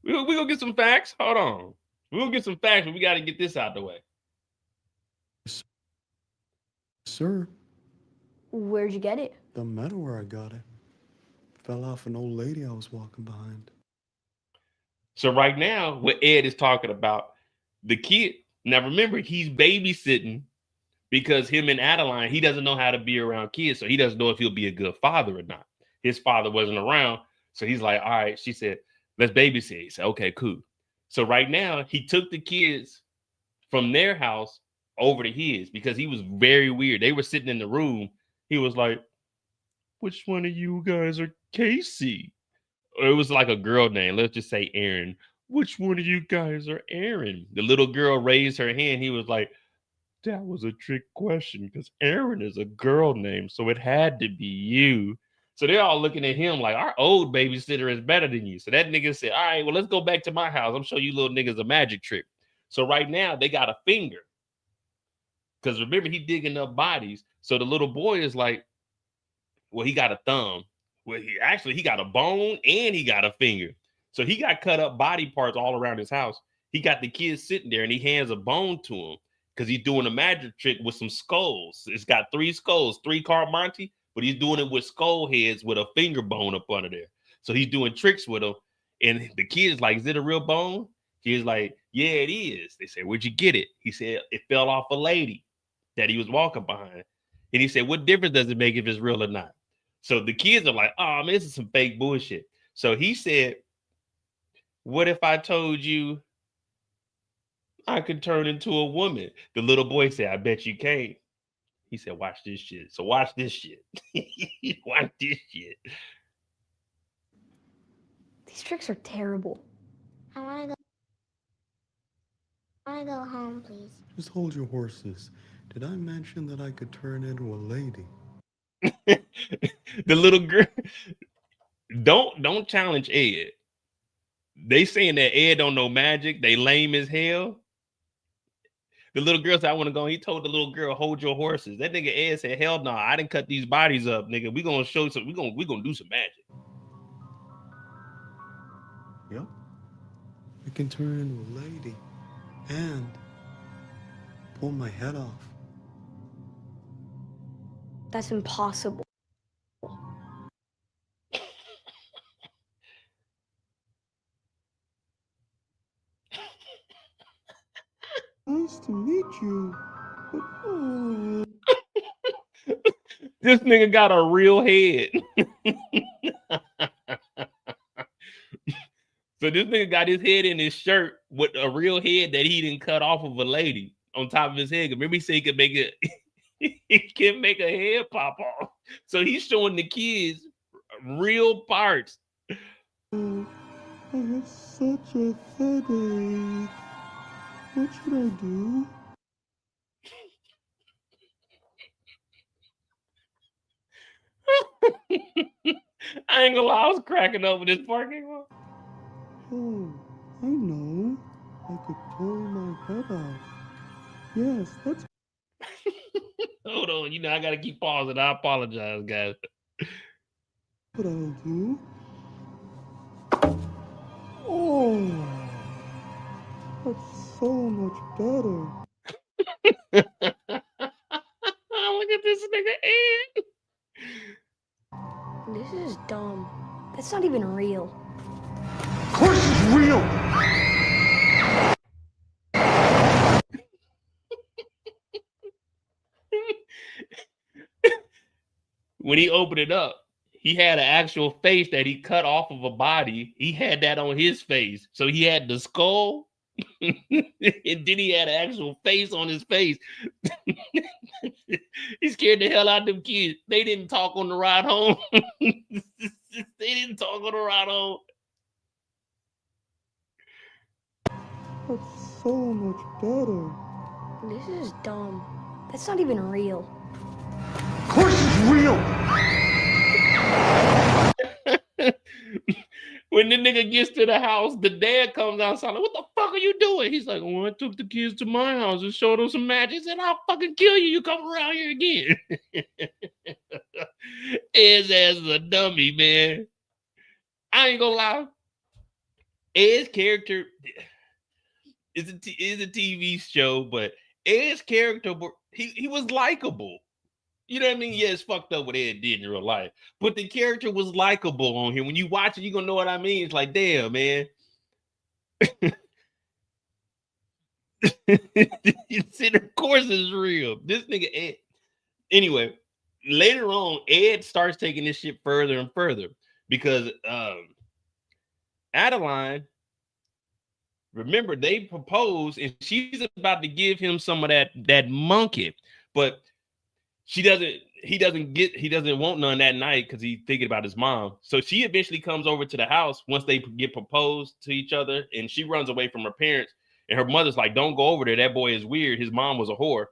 We're gonna get some facts. Hold on. We're gonna get some facts, but we got to get this out the way. Sir, Where'd you get it? doesn't matter where I got it. Fell off an old lady I was walking behind. So right now, what Ed is talking about, the kid. Now remember, he's babysitting because him and Adeline, he doesn't know how to be around kids, so he doesn't know if he'll be a good father or not. His father wasn't around, so he's like, all right. She said, let's babysit. He said, okay, cool. So right now, he took the kids from their house over to his because he was very weird. They were sitting in the room. He was like, which one of you guys are Casey? Or it was like a girl name. Let's just say Aaron. Which one of you guys are Aaron? The little girl raised her hand. He was like, that was a trick question because Aaron is a girl name, so it had to be you. So they're all looking at him like, our old babysitter is better than you. So that nigga said, all right, well, let's go back to my house. I'm showing you little niggas a magic trick. So right now they got a finger. Because remember, he digging up bodies. So the little boy is like, well, he got a thumb. Well, he got a bone and he got a finger. So he got cut up body parts all around his house. He got the kids sitting there and he hands a bone to him because he's doing a magic trick with some skulls. It's got 3 skulls, 3 card Monty, but he's doing it with skull heads with a finger bone up under there. So he's doing tricks with them. And the kid's like, is it a real bone? He's like, yeah, it is. They say, where'd you get it? He said, it fell off a lady that he was walking behind. And he said, what difference does it make if it's real or not? So the kids are like, oh, man, this is some fake bullshit. So he said, what if I told you I could turn into a woman? The little boy said, I bet you can't. He said, watch this shit. So watch this shit. Watch this shit. These tricks are terrible. I want to go home, please. Just hold your horses. Did I mention that I could turn into a lady? The little girl, don't challenge Ed. They saying that Ed don't know magic. They lame as hell. The little girl said, I want to go. He told the little girl, hold your horses. That nigga Ed said, hell no, I didn't cut these bodies up, nigga. We gonna show some, we gonna do some magic. Yep. I can turn into a lady and pull my head off. That's impossible. Nice to meet you. But, oh. This nigga got a real head. So this nigga got his head in his shirt with a real head that he didn't cut off of a lady on top of his head. Remember he said he could make it, he can make a head pop off. So he's showing the kids real parts. I have such a headache. What should I do? I ain't gonna lie, I was cracking up with this parking lot. Oh, I know. I could pull my head off. Yes, that's Hold on, you know I gotta keep pausing. I apologize, guys. what I'll do. Oh, that's so much better. Look at this nigga Ed. This is dumb. That's not even real. Of course it's real! When he opened it up, he had an actual face that he cut off of a body. He had that on his face. So he had the skull, and then he had an actual face on his face. He scared the hell out of them kids. They didn't talk on the ride home. They didn't talk on the ride home. That's so much better. This is dumb. That's not even real. Of course it's real! When the nigga gets to the house, the dad comes outside like, what the fuck are you doing? He's like, oh, I took the kids to my house and showed them some magic. He said, I'll fucking kill you. You come around here again. Ed's ass is a dummy, man. I ain't gonna lie. Ed's character is a TV show, but Ed's character, he was likable. You know what I mean? Yeah, it's fucked up what Ed did in real life, but the character was likable on here. When you watch it, you're gonna know what I mean. It's like, damn, man. See, of course it's real. This nigga Ed. Anyway, later on, Ed starts taking this shit further and further because Adeline, remember, they propose and she's about to give him some of that monkey, but he doesn't want none that night because he's thinking about his mom. So she eventually comes over to the house once they get proposed to each other, and she runs away from her parents. And her mother's like, don't go over there. That boy is weird. His mom was a whore.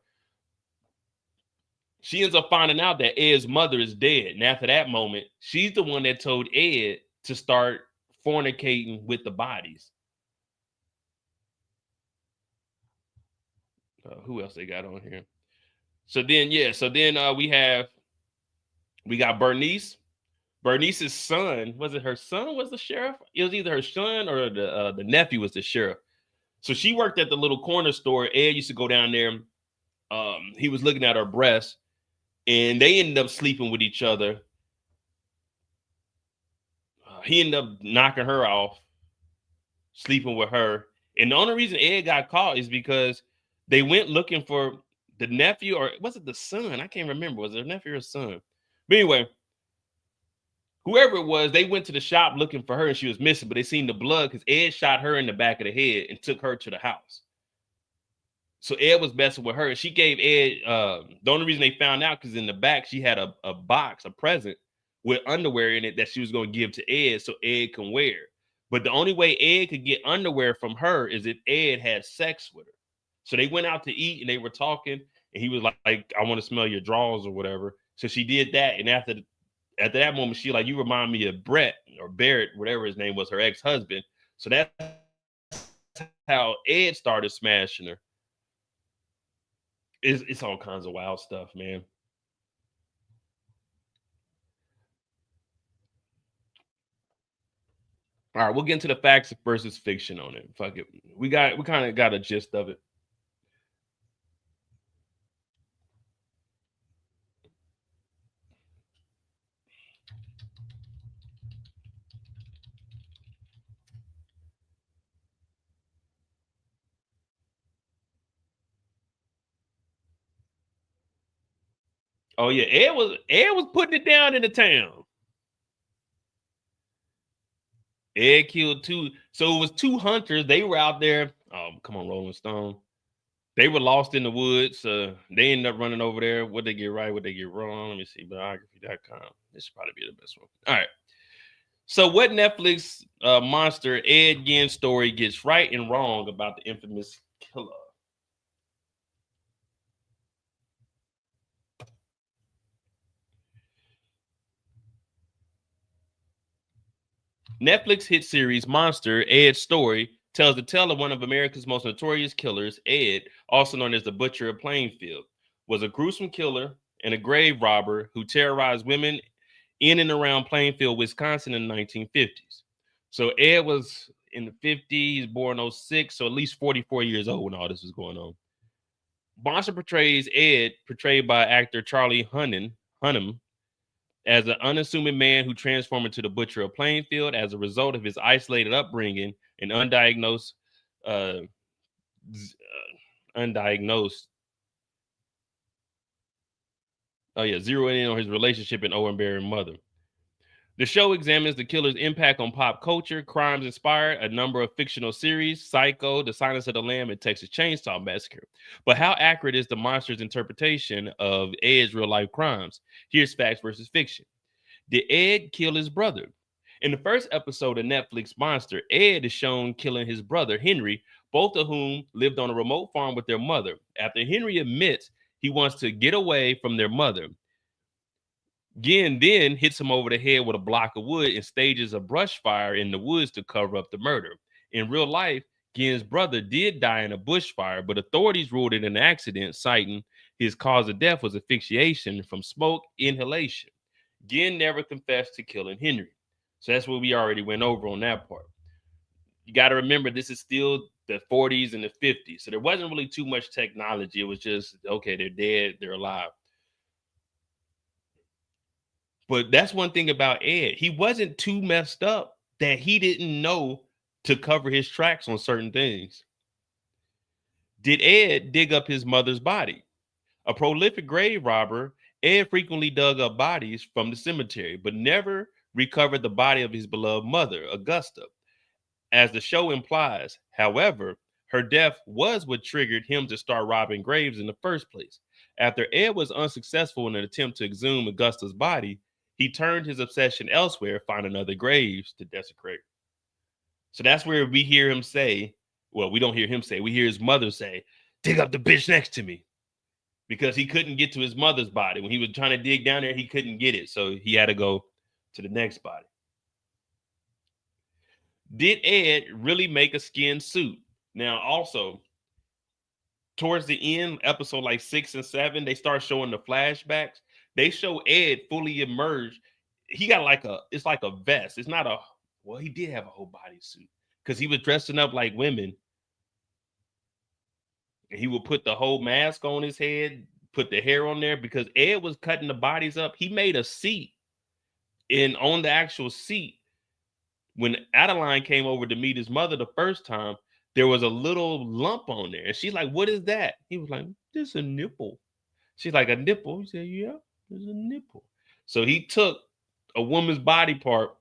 She ends up finding out that Ed's mother is dead. And after that moment, she's the one that told Ed to start fornicating with the bodies. Who else they got on here? So then we got Bernice. Bernice's son, was it her son was the sheriff? It was either her son or the nephew was the sheriff. So she worked at the little corner store. Ed used to go down there. He was looking at her breasts, and they ended up sleeping with each other. He ended up knocking her off, sleeping with her. And the only reason Ed got caught is because they went looking for the nephew, or was it the son? I can't remember. Was it a nephew or a son? But anyway, whoever it was, they went to the shop looking for her and she was missing, but they seen the blood because Ed shot her in the back of the head and took her to the house. So Ed was messing with her. She gave Ed, the only reason they found out because in the back she had a box, a present with underwear in it that she was going to give to Ed so Ed can wear. But the only way Ed could get underwear from her is if Ed had sex with her. So they went out to eat and they were talking and he was like I want to smell your drawers or whatever. So she did that. And after that moment, she like, you remind me of Brett or Barrett, whatever his name was, her ex-husband. So that's how Ed started smashing her. It's all kinds of wild stuff, man. All right, we'll get into the facts versus fiction on it. Fuck it. We kind of got a gist of it. Oh yeah, Ed was putting it down in the town. Ed killed two. So it was two hunters. They were out there. Come on, Rolling Stone. They were lost in the woods. They ended up running over there. What they get right, what they get wrong. Let me see. Biography.com. This should probably be the best one. All right. So what Netflix monster Ed Gein story gets right and wrong about the infamous killer? Netflix hit series Monster, Ed's story, tells the tale of one of America's most notorious killers. Ed, also known as the Butcher of Plainfield, was a gruesome killer and a grave robber who terrorized women in and around Plainfield, Wisconsin in the 1950s. So Ed was in the 50s, born 06, so at least 44 years old when all this was going on. Monster portrays Ed, portrayed by actor Charlie Hunnam, as an unassuming man who transformed into the Butcher of Plainfield as a result of his isolated upbringing and undiagnosed, uh, zeroing in on his relationship and overbearing mother. The show examines the killer's impact on pop culture. Crimes inspired a number of fictional series: Psycho, The Silence of the Lamb, and Texas Chainsaw Massacre. But how accurate is the monster's interpretation of Ed's real-life crimes? Here's facts versus fiction. Did Ed kill his brother? In the first episode of Netflix Monster, Ed is shown killing his brother, Henry, both of whom lived on a remote farm with their mother. After Henry admits he wants to get away from their mother, Gein then hits him over the head with a block of wood and stages a brush fire in the woods to cover up the murder. In real life, Gein's brother did die in a bushfire, but authorities ruled it an accident, citing his cause of death was asphyxiation from smoke inhalation. Gein never confessed to killing Henry. So that's what we already went over on that part. You got to remember, this is still the 40s and the 50s. So there wasn't really too much technology. It was just, okay, they're dead, they're alive. But that's one thing about Ed. He wasn't too messed up that he didn't know to cover his tracks on certain things. Did Ed dig up his mother's body? A prolific grave robber, Ed frequently dug up bodies from the cemetery, but never recovered the body of his beloved mother, Augusta. As the show implies, however, her death was what triggered him to start robbing graves in the first place. After Ed was unsuccessful in an attempt to exhume Augusta's body, he turned his obsession elsewhere, finding other graves to desecrate. So that's where we hear him say, well, we don't hear him say, we hear his mother say, dig up the bitch next to me. Because he couldn't get to his mother's body. When he was trying to dig down there, he couldn't get it. So he had to go to the next body. Did Ed really make a skin suit? Now, also, towards the end, episode like 6 and 7, they start showing the flashbacks. They show Ed fully emerged. He got it's like a vest. It's not he did have a whole body suit because he was dressing up like women. And he would put the whole mask on his head, put the hair on there because Ed was cutting the bodies up. He made a seat. And on the actual seat, when Adeline came over to meet his mother the first time, there was a little lump on there. And she's like, what is that? He was like, this is a nipple. She's like, a nipple? He said, yeah, there's a nipple. So he took a woman's body part,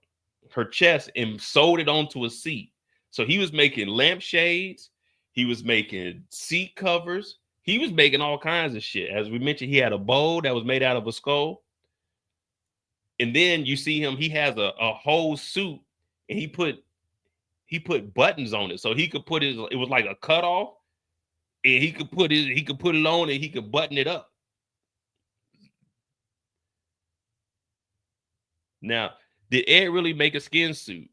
her chest, and sewed it onto a seat. So he was making lampshades. He was making seat covers. He was making all kinds of shit. As we mentioned, he had a bowl that was made out of a skull. And then you see him, he has a whole suit, and he put buttons on it. So he could put it was like a cutoff, and he could put it on and he could button it up. Now, did Ed really make a skin suit?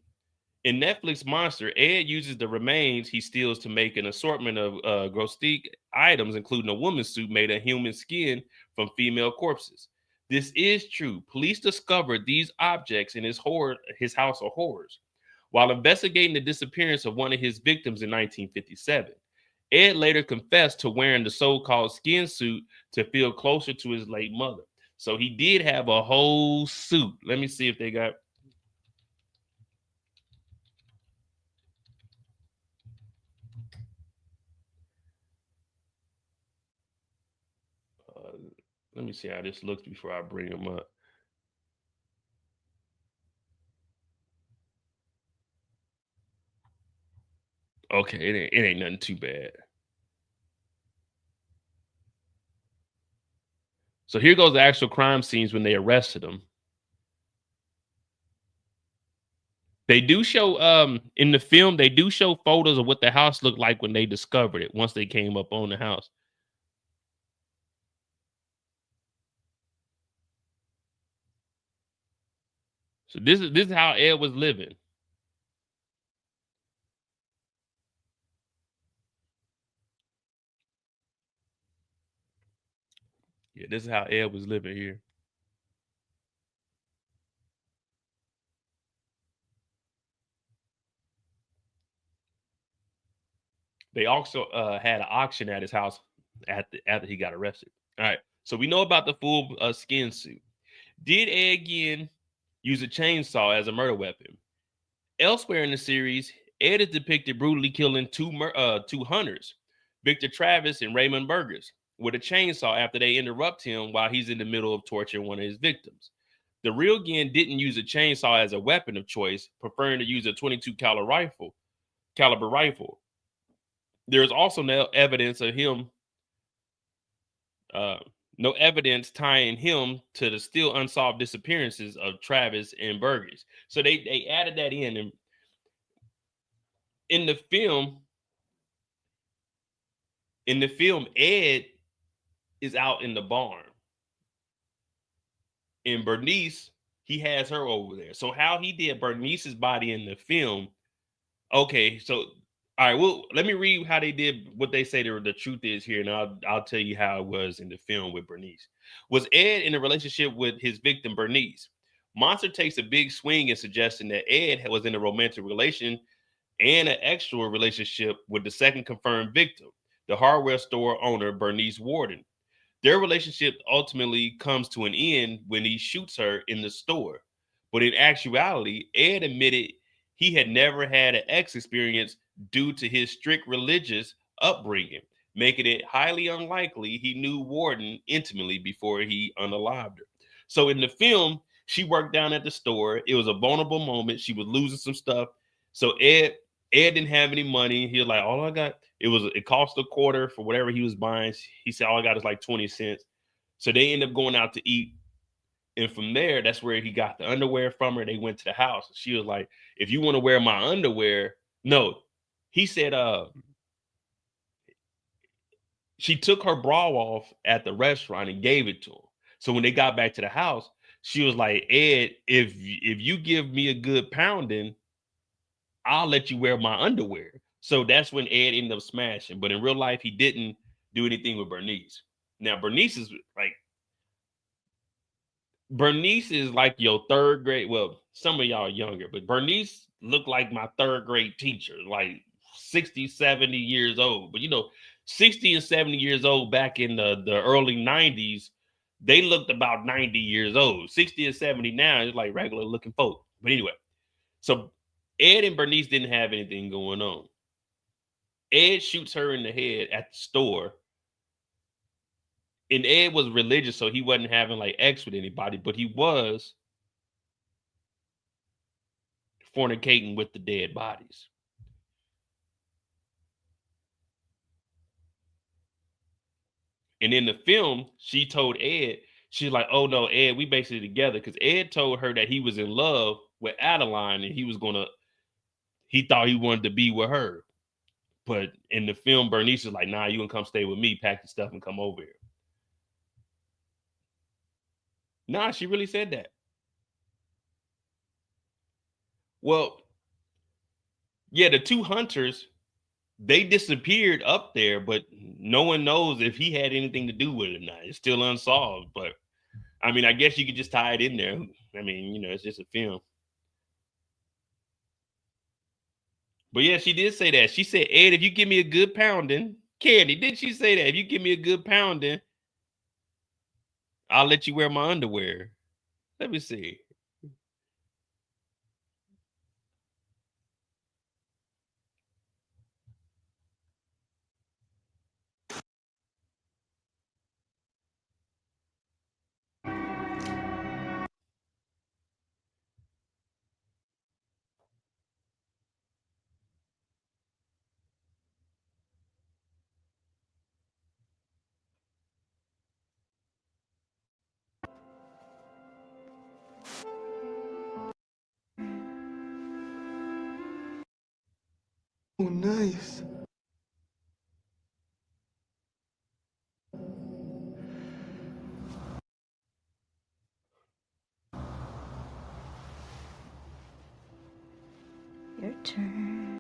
In Netflix Monster, Ed uses the remains he steals to make an assortment of grotesque items, including a woman's suit made of human skin from female corpses. This is true. Police discovered these objects in his house of horrors. while investigating the disappearance of one of his victims in 1957. Ed later confessed to wearing the so-called skin suit to feel closer to his late mother. So he did have a whole suit. Let me see if they got. Let me see how this looks before I bring them up. Okay, it ain't nothing too bad. So here goes the actual crime scenes when they arrested him. They do show in the film, they do show photos of what the house looked like when they discovered it once they came up on the house. So this is how Ed was living. Yeah, this is how Ed was living here. They also had an auction at his house after he got arrested. All right, so we know about the full skin suit. Did Ed Gein use a chainsaw as a murder weapon? Elsewhere in the series, Ed is depicted brutally killing two hunters, Victor Travis and Raymond Burgess, with a chainsaw after they interrupt him while he's in the middle of torturing one of his victims. The real Gein didn't use a chainsaw as a weapon of choice, preferring to use a 22 caliber rifle. There's also no evidence of him, no evidence tying him to the still unsolved disappearances of Travis and Burgess. So they added that in, and in the film, Ed is out in the barn, and Bernice, he has her over there. So how he did Bernice's body in the film? Okay, so all right, well, let me read how they did what they say the truth is here, and I'll tell you how it was in the film with Bernice. Was Ed in a relationship with his victim Bernice? Monster takes a big swing in suggesting that Ed was in a romantic relation and an extra relationship with the second confirmed victim, the hardware store owner Bernice Warden. Their relationship ultimately comes to an end when he shoots her in the store. But in actuality, Ed admitted he had never had an ex experience due to his strict religious upbringing, making it highly unlikely he knew Warden intimately before he unalived her. So in the film, she worked down at the store. It was a vulnerable moment. She was losing some stuff. So Ed didn't have any money. He was like, all I got, it cost a quarter for whatever he was buying. He said, all I got is like 20 cents. So they ended up going out to eat. And from there, that's where he got the underwear from her. They went to the house. She was like, if you want to wear my underwear, no. He said, she took her bra off at the restaurant and gave it to him. So when they got back to the house, she was like, Ed, if you give me a good pounding, I'll let you wear my underwear. So that's when Ed ended up smashing. But in real life, he didn't do anything with Bernice. Now, Bernice is like your third grade. Well, some of y'all younger, but Bernice looked like my third grade teacher, like 60, 70 years old. But 60 and 70 years old back in the early 90s, they looked about 90 years old. 60 and 70 now is like regular looking folk. But anyway, so Ed and Bernice didn't have anything going on. Ed shoots her in the head at the store. And Ed was religious, so he wasn't having like X with anybody, but he was fornicating with the dead bodies. And in the film, she told Ed, she's like, oh no, Ed, we basically together. Because Ed told her that he was in love with Adeline and he thought he wanted to be with her. But in the film, Bernice is like, nah, you can come stay with me, pack your stuff and come over here. Nah, she really said that. Well, yeah, the two hunters, they disappeared up there, but no one knows if he had anything to do with it or not. It's still unsolved. But I mean, I guess you could just tie it in there. I mean, it's just a film. But yeah, she did say that. She said, Ed, if you give me a good pounding, Candy, didn't she say that? If you give me a good pounding, I'll let you wear my underwear. Let me see. Oh, nice. Your turn.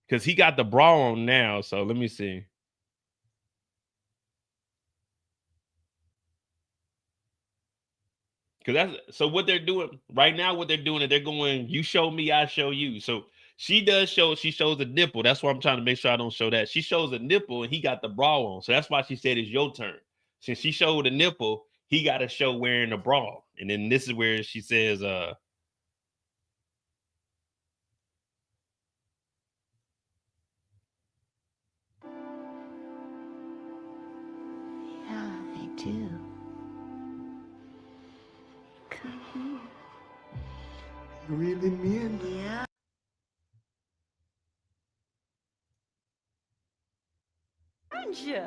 Because he got the bra on now. So let me see. Because that's so what they're doing right now. What they're doing is they're going, you show me, I show you. So she shows a nipple. That's why I'm trying to make sure I don't show that. She shows a nipple and he got the bra on. So that's why she said it's your turn. Since she showed a nipple, he got to show wearing a bra. And then this is where she says, Yeah, I do. Come here. You really mean? Yeah. Aren't you?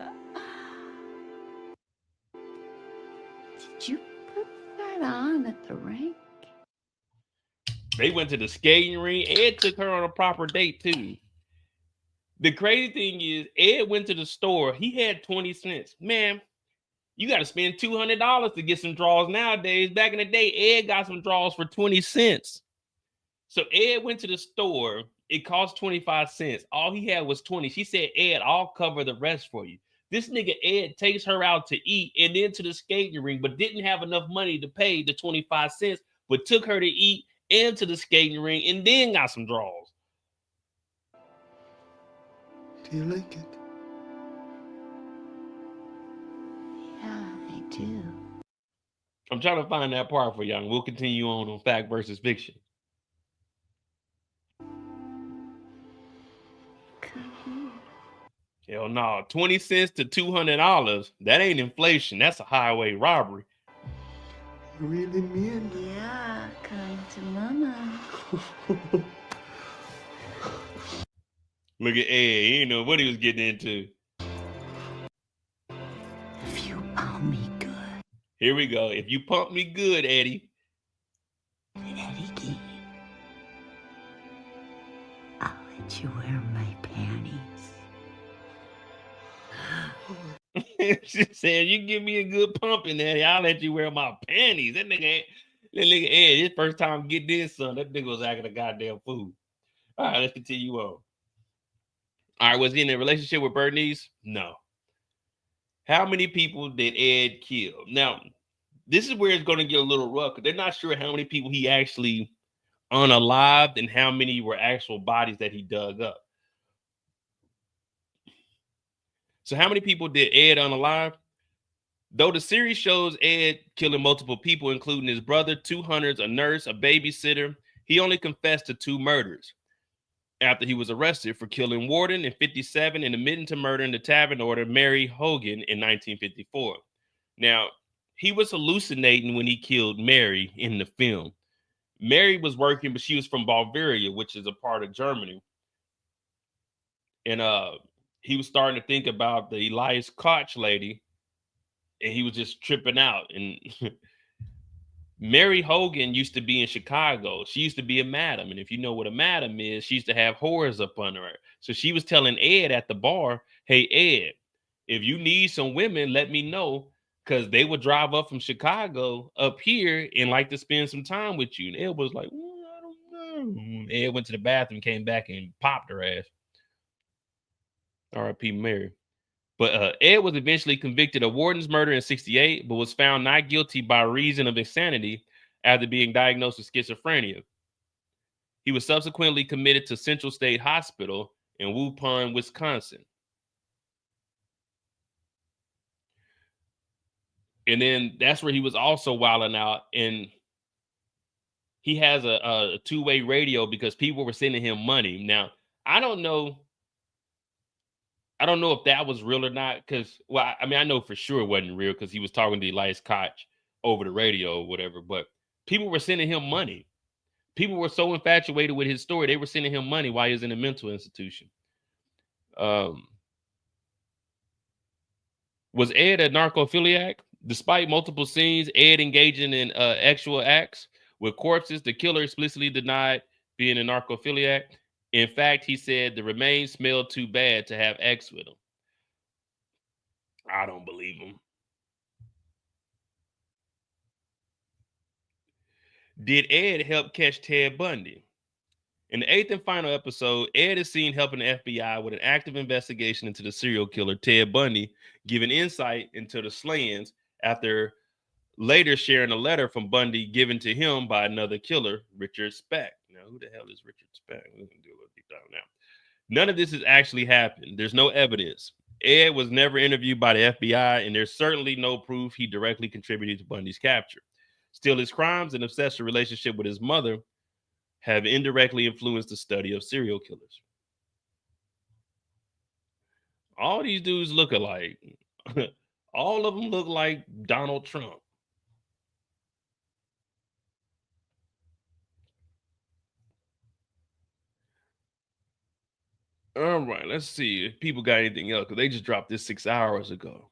Did you put that on at the rink? they went to the skating ring. Ed took her on a proper date too. The crazy thing is, Ed went to the store. He had 20 cents. Man, you got to spend $200 to get some draws nowadays. Back in the day, Ed got some draws for 20 cents. So Ed went to the store. It cost 25 cents. All he had was 20. She said, Ed, I'll cover the rest for you. This nigga Ed takes her out to eat and then to the skating ring, but didn't have enough money to pay the 25 cents, but took her to eat and to the skating ring and then got some draws. Do you like it? Yeah, I do. I'm trying to find that part for y'all. We'll continue on fact versus fiction. Come here. Hell no, 20 cents to $200. That ain't inflation. That's a highway robbery. You really mean? Yeah, come to mama. Look at Ed. He didn't know what he was getting into. If you pump me good, Here we go. If you pump me good, Eddie. Eddie Gein, I'll let you wear my panties. She said, you give me a good pumping, Eddie, I'll let you wear my panties. That nigga Ed, his first time getting this, son, that nigga was acting a goddamn fool. All right, let's continue on. All right, was he in a relationship with Bernice? No. How many people did Ed kill? Now, this is where it's going to get a little rough because they're not sure how many people he actually unalived and how many were actual bodies that he dug up. So how many people did Ed unalive? Though the series shows Ed killing multiple people, including his brother, 2 hunters, a nurse, a babysitter, he only confessed to 2 murders after he was arrested for killing Warden in 1957 and admitting to murdering the tavern owner Mary Hogan in 1954. Now, he was hallucinating when he killed Mary in the film. Mary was working, but she was from Bavaria, which is a part of Germany. And he was starting to think about the Elias Koch lady, and he was just tripping out. And Mary Hogan used to be in Chicago. She used to be a madam. And if you know what a madam is, she used to have whores up under her. So she was telling Ed at the bar, hey, Ed, if you need some women, let me know. Because they would drive up from Chicago up here and like to spend some time with you. And Ed was like, I don't know. Ed went to the bathroom, came back and popped her ass. R.I.P. Mary. But Ed was eventually convicted of Warden's murder in 1968, but was found not guilty by reason of insanity after being diagnosed with schizophrenia. He was subsequently committed to Central State Hospital in Waupun, Wisconsin. And then that's where he was also wilding out. And he has a two-way radio because people were sending him money. Now, I don't know if that was real or not. Because, well, I mean, I know for sure it wasn't real because he was talking to Elias Koch over the radio or whatever. But people were sending him money. People were so infatuated with his story, they were sending him money while he was in a mental institution. Was Ed a narcophiliac? Despite multiple scenes, Ed engaging in actual acts with corpses, the killer explicitly denied being a narcophiliac. In fact, he said the remains smelled too bad to have X with him. I don't believe him. Did Ed help catch Ted Bundy? In the 8th and final episode, Ed is seen helping the FBI with an active investigation into the serial killer Ted Bundy, giving insight into the slayings after later sharing a letter from Bundy given to him by another killer, Richard Speck. Now, who the hell is Richard Speck? We're going to do a little deep dive now. None of this has actually happened. There's no evidence. Ed was never interviewed by the FBI, and there's certainly no proof he directly contributed to Bundy's capture. Still, his crimes and obsessive relationship with his mother have indirectly influenced the study of serial killers. All these dudes look alike. All of them look like Donald Trump. All right, let's see if people got anything else because they just dropped this 6 hours ago.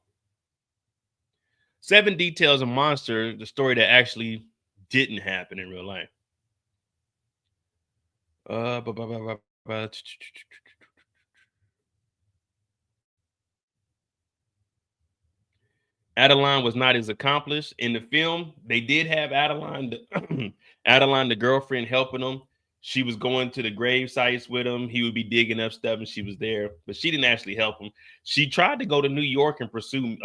7 details of Monster, the story that actually didn't happen in real life. Adeline was not as accomplished. In the film, they did have Adeline, Adeline, the girlfriend, helping them. She was going to the grave sites with him. He would be digging up stuff and she was there, but she didn't actually help him. She tried to go to New York and pursue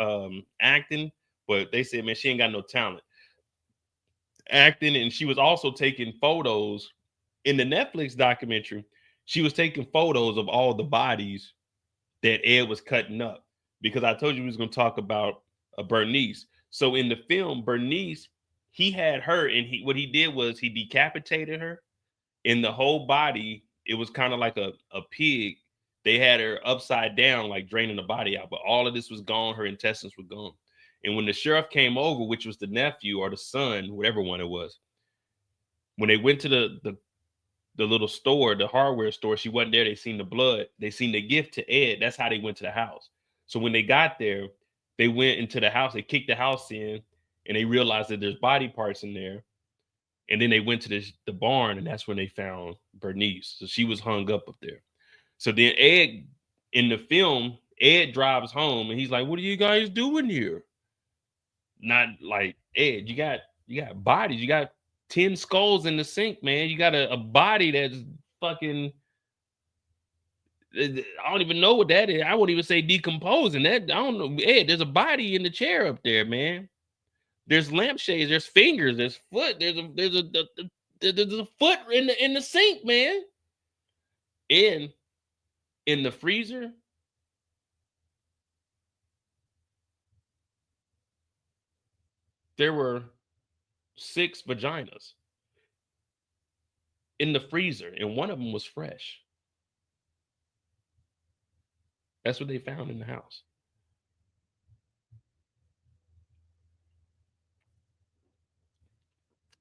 acting, but they said, man, she ain't got no talent acting. And she was also taking photos in the Netflix documentary. She was taking photos of all the bodies that Ed was cutting up, because I told you we was going to talk about Bernice. So in the film, Bernice, he had her, and what he did was he decapitated her. In the whole body, it was kind of like a pig. They had her upside down, like draining the body out, but all of this was gone. Her intestines were gone. And when the sheriff came over, which was the nephew or the son, whatever one it was, when they went to the little store, the hardware store, she wasn't there. They seen the blood. They seen the gift to Ed. That's how they went to the house. So when they got there, they went into the house. They kicked the house in, and they realized that there's body parts in there. And then they went to the barn, and that's when they found Bernice. So she was hung up there. So then Ed, in the film, Ed drives home, and he's like, "What are you guys doing here?" Not like, Ed, you got bodies. You got 10 skulls in the sink, man. You got a body that's fucking, I don't even know what that is. I won't even say decomposing. That, I don't know. Ed, there's a body in the chair up there, man. There's lampshades, there's fingers, there's foot, there's a foot in the sink, man. And in the freezer, there were 6 vaginas in the freezer, and one of them was fresh. That's what they found in the house.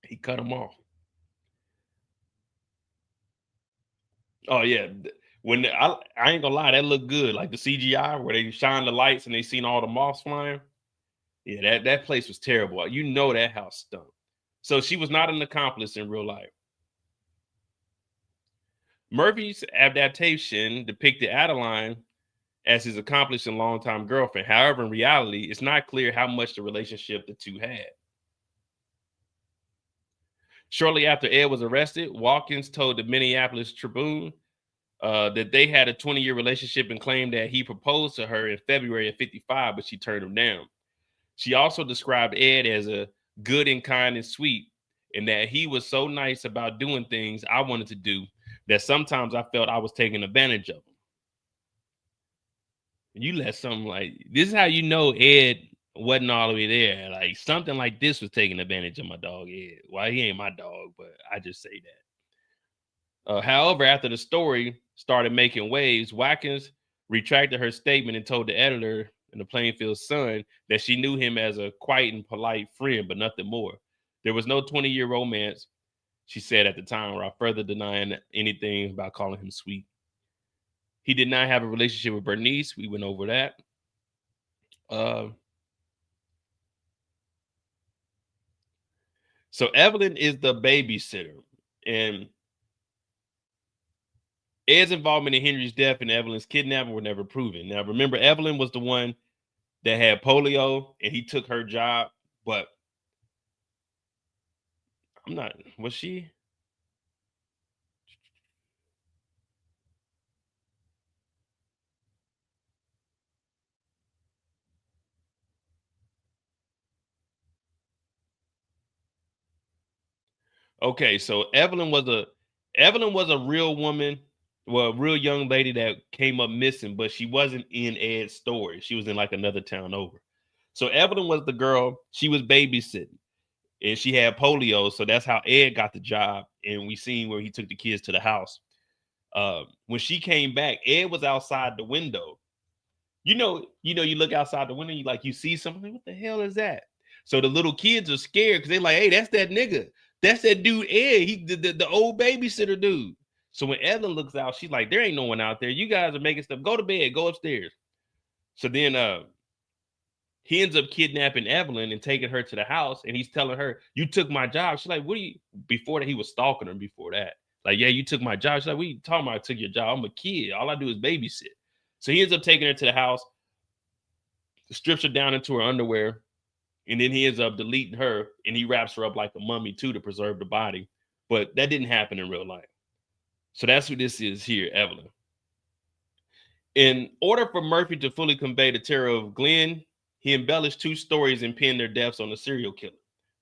He cut them off. Oh yeah, when I ain't gonna lie, that looked good. Like the CGI where they shine the lights and they seen all the moths flying. Yeah, that place was terrible. You know that house stunk. So she was not an accomplice in real life. Murphy's adaptation depicted Adeline as his accomplice and longtime girlfriend. However, in reality, it's not clear how much the relationship the two had. Shortly after Ed was arrested, Watkins told the Minneapolis Tribune that they had a 20-year relationship and claimed that he proposed to her in February of '55, but she turned him down. She also described Ed as a good and kind and sweet. and that he was so nice about doing things I wanted to do that sometimes I felt I was taking advantage of him. You let something like this is how you know Ed wasn't all the way there. Like something like this was taking advantage of my dog Ed. Well, he ain't my dog, but I just say that. However, after the story started making waves, Watkins retracted her statement and told the editor in the Plainfield Sun that she knew him as a quiet and polite friend, but nothing more. There was no 20-year romance, she said at the time, while further denying anything about calling him sweet. He did not have a relationship with Bernice. We went over that. So Evelyn is the babysitter, and Ed's involvement in Henry's death and Evelyn's kidnapping were never proven. Now, remember, Evelyn was the one that had polio, and he took her job, but I'm not, was she? Okay, so Evelyn was a real woman, well, a real young lady that came up missing, but she wasn't in Ed's story. She was in like another town over. So Evelyn was the girl, she was babysitting, and she had polio, so that's how Ed got the job. And we seen where he took the kids to the house. When she came back, Ed was outside the window. You look outside the window, you see something. What the hell is that? So the little kids are scared because they're like, hey, that's that nigga. That's that dude, Ed. He the old babysitter dude. So when Evelyn looks out, she's like, there ain't no one out there. You guys are making stuff. Go to bed, go upstairs. So then he ends up kidnapping Evelyn and taking her to the house, and he's telling her, you took my job. She's like, what are you? Before that, he was stalking her before that. Like, yeah, you took my job. She's like, what are you talking about? I took your job. I'm a kid. All I do is babysit. So he ends up taking her to the house, strips her down into her underwear, and then he ends up deleting her, and he wraps her up like a mummy too to preserve the body. But that didn't happen in real life. So that's who this is here, Evelyn. In order for Murphy to fully convey the terror of Glenn, he embellished two stories and pinned their deaths on the serial killer.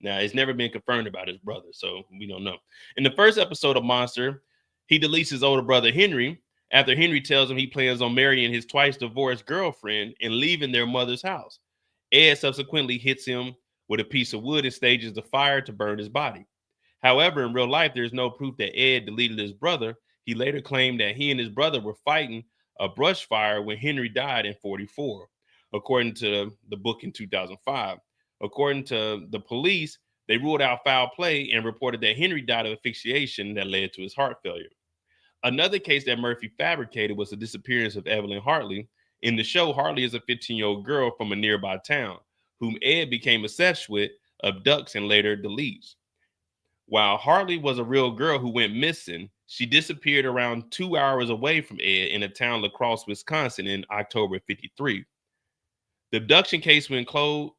Now, it's never been confirmed about his brother, so we don't know. In the first episode of Monster, he deletes his older brother, Henry, after Henry tells him he plans on marrying his twice-divorced girlfriend and leaving their mother's house. Ed subsequently hits him with a piece of wood and stages the fire to burn his body. However, in real life, there's no proof that Ed deleted his brother. He later claimed that he and his brother were fighting a brush fire when Henry died in 1944, according to the book in 2005. According to the police, they ruled out foul play and reported that Henry died of asphyxiation that led to his heart failure. Another case that Murphy fabricated was the disappearance of Evelyn Hartley. In the show, Hartley is a 15-year-old girl from a nearby town whom Ed became obsessed with, abducts, and later deletes. While Hartley was a real girl who went missing, she disappeared around 2 hours away from Ed in a town, La Crosse, Wisconsin, in October 1953. The abduction case went closed,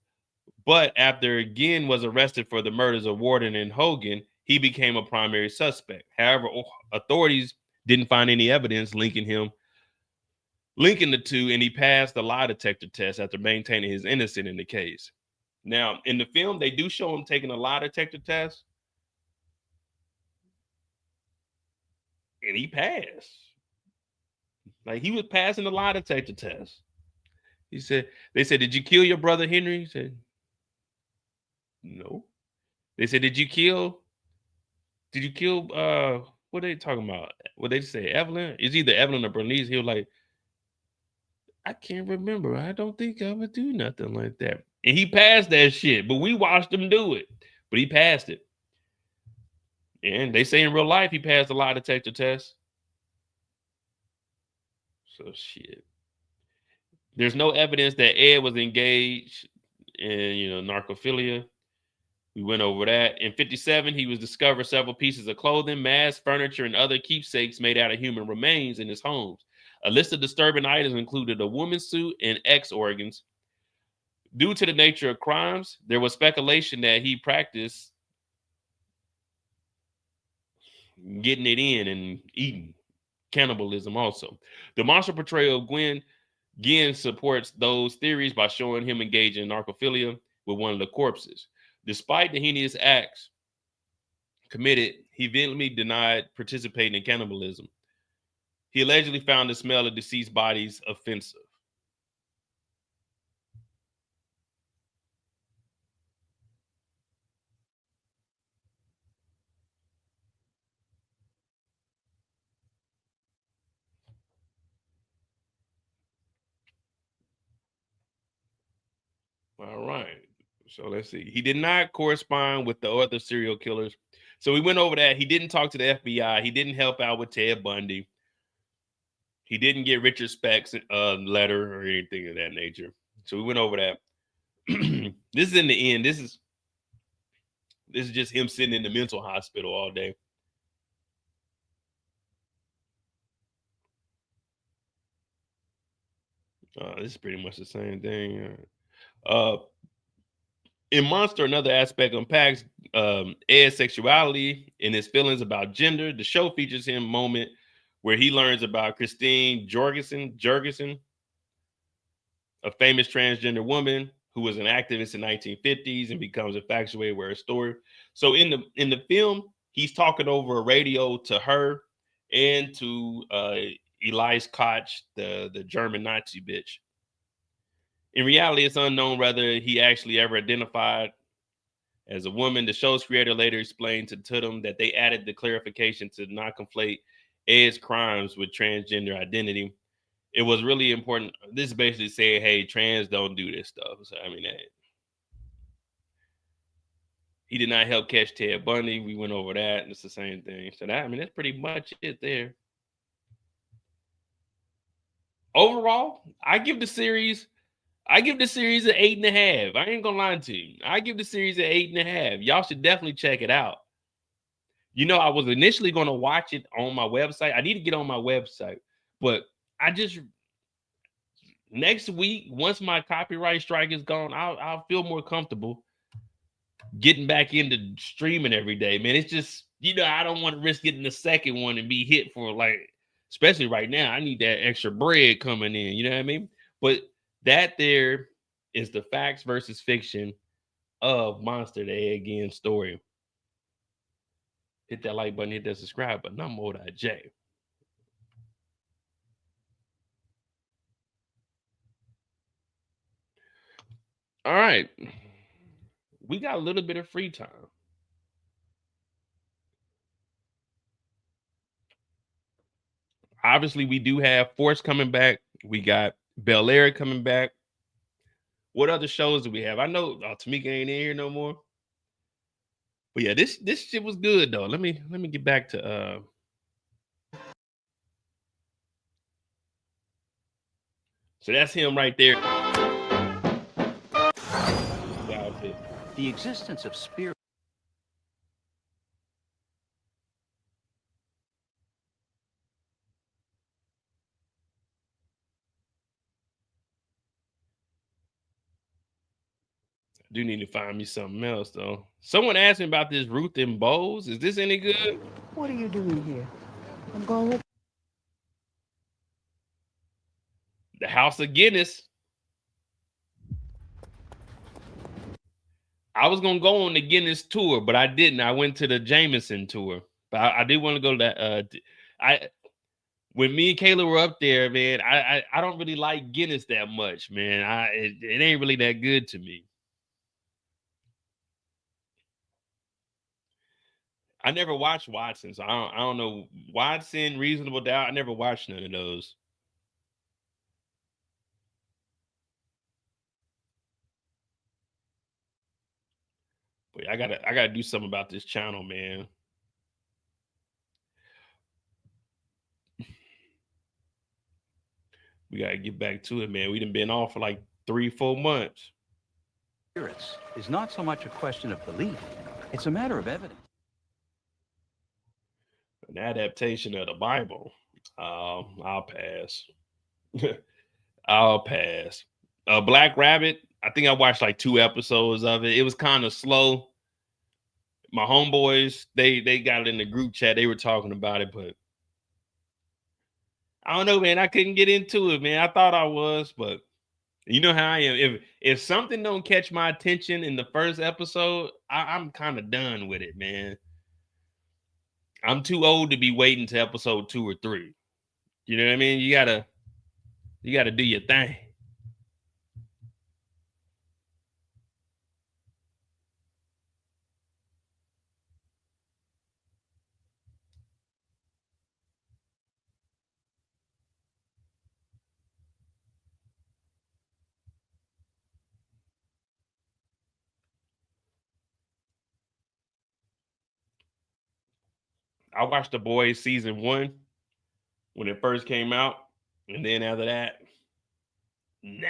but after Gein was arrested for the murders of Warden and Hogan, he became a primary suspect. However, authorities didn't find any evidence linking the two, and he passed the lie detector test after maintaining his innocence in the case. Now, in the film, they do show him taking a lie detector test, and he passed. Like, he was passing the lie detector test. They said, did you kill your brother Henry? He said, no. They said, did you kill, what are they talking about? What they say, Evelyn? It's either Evelyn or Bernice. He was like, I can't remember. I don't think I would do nothing like that. And he passed that shit, but we watched him do it. But he passed it. And they say in real life, he passed the lie detector test. So shit. There's no evidence that Ed was engaged in, narcophilia. We went over that. In 1957, he was discovered several pieces of clothing, masks, furniture, and other keepsakes made out of human remains in his homes. A list of disturbing items included a woman's suit and X organs. Due to the nature of crimes, there was speculation that he practiced getting it in and eating. Cannibalism also. The monster portrayal of Gein supports those theories by showing him engaging in narcophilia with one of the corpses. Despite the heinous acts committed, he vehemently denied participating in cannibalism. He allegedly found the smell of deceased bodies offensive. All right. So let's see. He did not correspond with the other serial killers. So we went over that. He didn't talk to the FBI. He didn't help out with Ted Bundy. He didn't get Richard Speck's letter or anything of that nature. So we went over that. This is in the end. This is just him sitting in the mental hospital all day. This is pretty much the same thing. In Monster, another aspect unpacks Ed's sexuality and his feelings about gender. The show features him moment where he learns about Christine Jorgensen, a famous transgender woman who was an activist in the 1950s and becomes infatuated with her story. So in the film, he's talking over a radio to her and to Elise Koch, the German Nazi bitch. In reality, it's unknown whether he actually ever identified as a woman. The show's creator later explained to them that they added the clarification to not conflate Ed's crimes with transgender identity. It was really important. This is basically saying, hey, trans don't do this stuff. So, I mean, he did not help catch Ted Bundy. We went over that, and it's the same thing. So that, I mean, that's pretty much it there. Overall, I give the series an 8.5. I ain't gonna lie to you. I give the series an 8.5. Y'all should definitely check it out. You know, I was initially gonna watch it on my website. I need to get on my website, but next week, once my copyright strike is gone, I'll feel more comfortable getting back into streaming every day, man. It's just, you know, I don't want to risk getting the second one and be hit for, like, especially right now. I need that extra bread coming in, you know what I mean? But that there is the facts versus fiction of Monster, the Ed Gein story. Hit that like button, hit that subscribe button. I'm Mo.J. All right. We got a little bit of free time. Obviously, we do have Force coming back. We got Bel Air coming back. What other shows do we have? I know Tamika ain't in here no more. But yeah, this shit was good though. Let me get back to so that's him right there. The existence of spirit. Do need to find me something else though. Someone asked me about this Ruth and Bowes. Is this any good? What are you doing here? I'm going with The House of Guinness. I was gonna go on the Guinness tour, but I didn't. I went to the Jameson tour. But I did want to go to that. When me and Kayla were up there, man, I don't really like Guinness that much, man. It ain't really that good to me. I never watched Watson, so I don't know. Watson, Reasonable Doubt. I never watched none of those. But I gotta do something about this channel, man. We gotta get back to it, man. We done been off for like 3-4 months. Spirits is not so much a question of belief. It's a matter of evidence. An adaptation of the Bible. I'll pass. I'll pass. Black Rabbit. I think I watched like 2 episodes of it. It was kind of slow. My homeboys, they got it in the group chat. They were talking about it, but I don't know, man. I couldn't get into it, man. I thought I was, but you know how I am. If something don't catch my attention in the first episode, I'm kind of done with it, man. I'm too old to be waiting to episode 2 or 3. You know what I mean? You gotta do your thing. I watched The Boys season 1 when it first came out, and then after that, nah.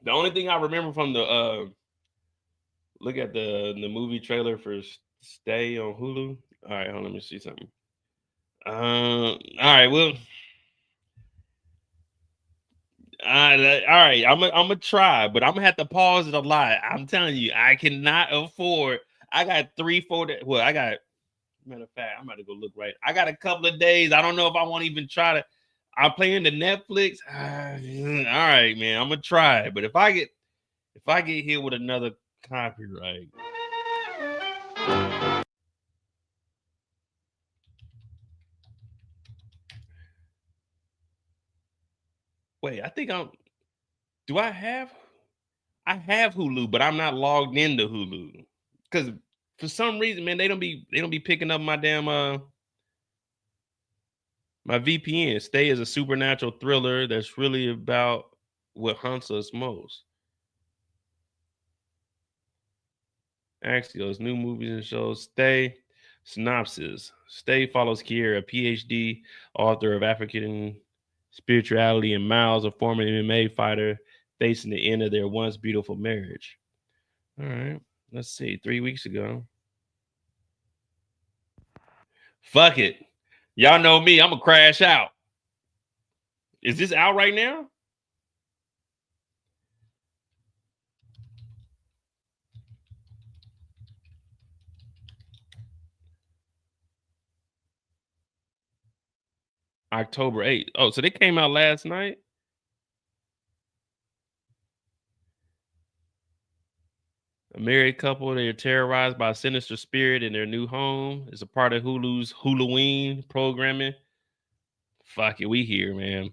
The only thing I remember from the look at the movie trailer for Stay on Hulu. All right, hold on, let me see something. All right, well, all right, I'm gonna try, but I'm gonna have to pause it a lot. I'm telling you, I cannot afford. I got 3-4 days. Well, I got, matter of fact, I'm about to go look right. I got a couple of days. I don't know if I want to even try to. I'm playing the Netflix. All right, man, I'm gonna try. But if I get hit with another copyright. Wait, I think do I have Hulu, but I'm not logged into Hulu. Because for some reason, man, they don't be picking up my damn my VPN. Stay is a supernatural thriller that's really about what haunts us most. Axios, new movies and shows. Stay. Synopsis. Stay follows Kiera, a PhD author of African spirituality, and Miles, a former MMA fighter, facing the end of their once beautiful marriage. All right. Let's see. 3 weeks ago. Fuck it. Y'all know me. I'm going to crash out. Is this out right now? October 8th. Oh, so they came out last night? A married couple, they are terrorized by a sinister spirit in their new home. It's a part of Hulu's Halloween programming. Fuck it, we here, man.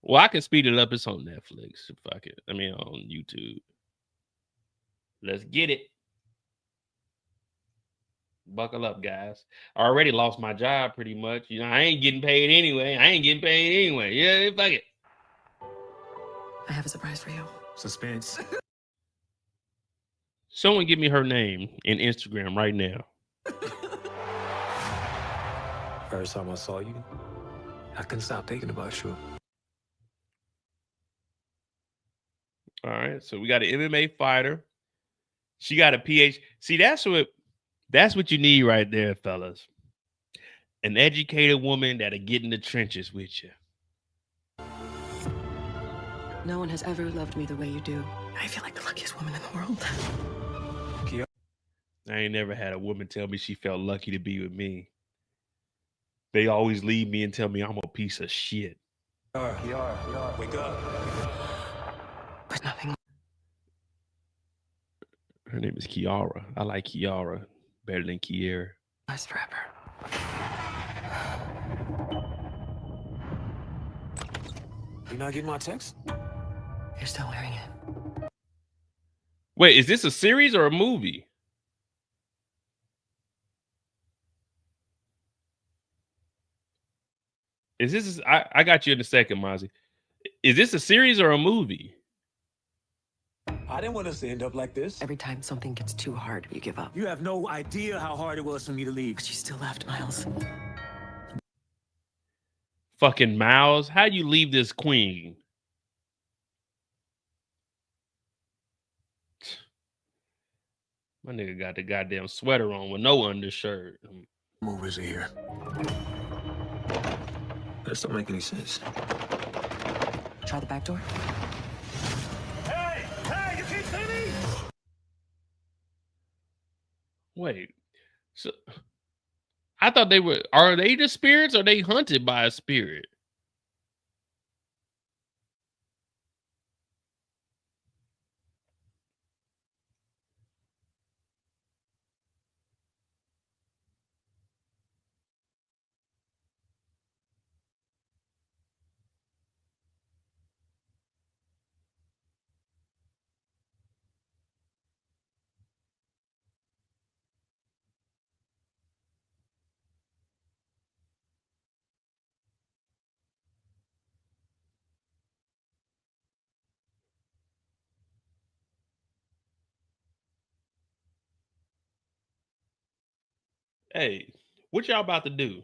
Well, I can speed it up. It's on Netflix. Fuck it. I mean, on YouTube. Let's get it. Buckle up, guys. I already lost my job pretty much. You know, I ain't getting paid anyway. Yeah, fuck it. I have a surprise for you. Suspense. Someone give me her name and Instagram right now. First time I saw you, I couldn't stop thinking about you. All right, so we got an MMA fighter. She got a PhD. See, that's what you need right there, fellas. An educated woman that'll get in the trenches with you. No one has ever loved me the way you do. I feel like the luckiest woman in the world. I ain't never had a woman tell me she felt lucky to be with me. They always leave me and tell me I'm a piece of shit. Kiara, wake up. But nothing. Her name is Kiara. I like Kiara better than Kiera. Lasts forever. You not getting my text? You're still wearing it. Wait, is this a series or a movie? Is this? I got you in a second, Mozzie. Is this a series or a movie? I didn't want us to end up like this. Every time something gets too hard, you give up. You have no idea how hard it was for me to leave. But you still left, Miles. Fucking Miles, how you leave this queen? My nigga got the goddamn sweater on with no undershirt. Movies are here. That doesn't make any sense. Try the back door. Hey, you can't see me! Wait, so I thought they were. Are they the spirits? Or are they hunted by a spirit? Hey, what y'all about to do?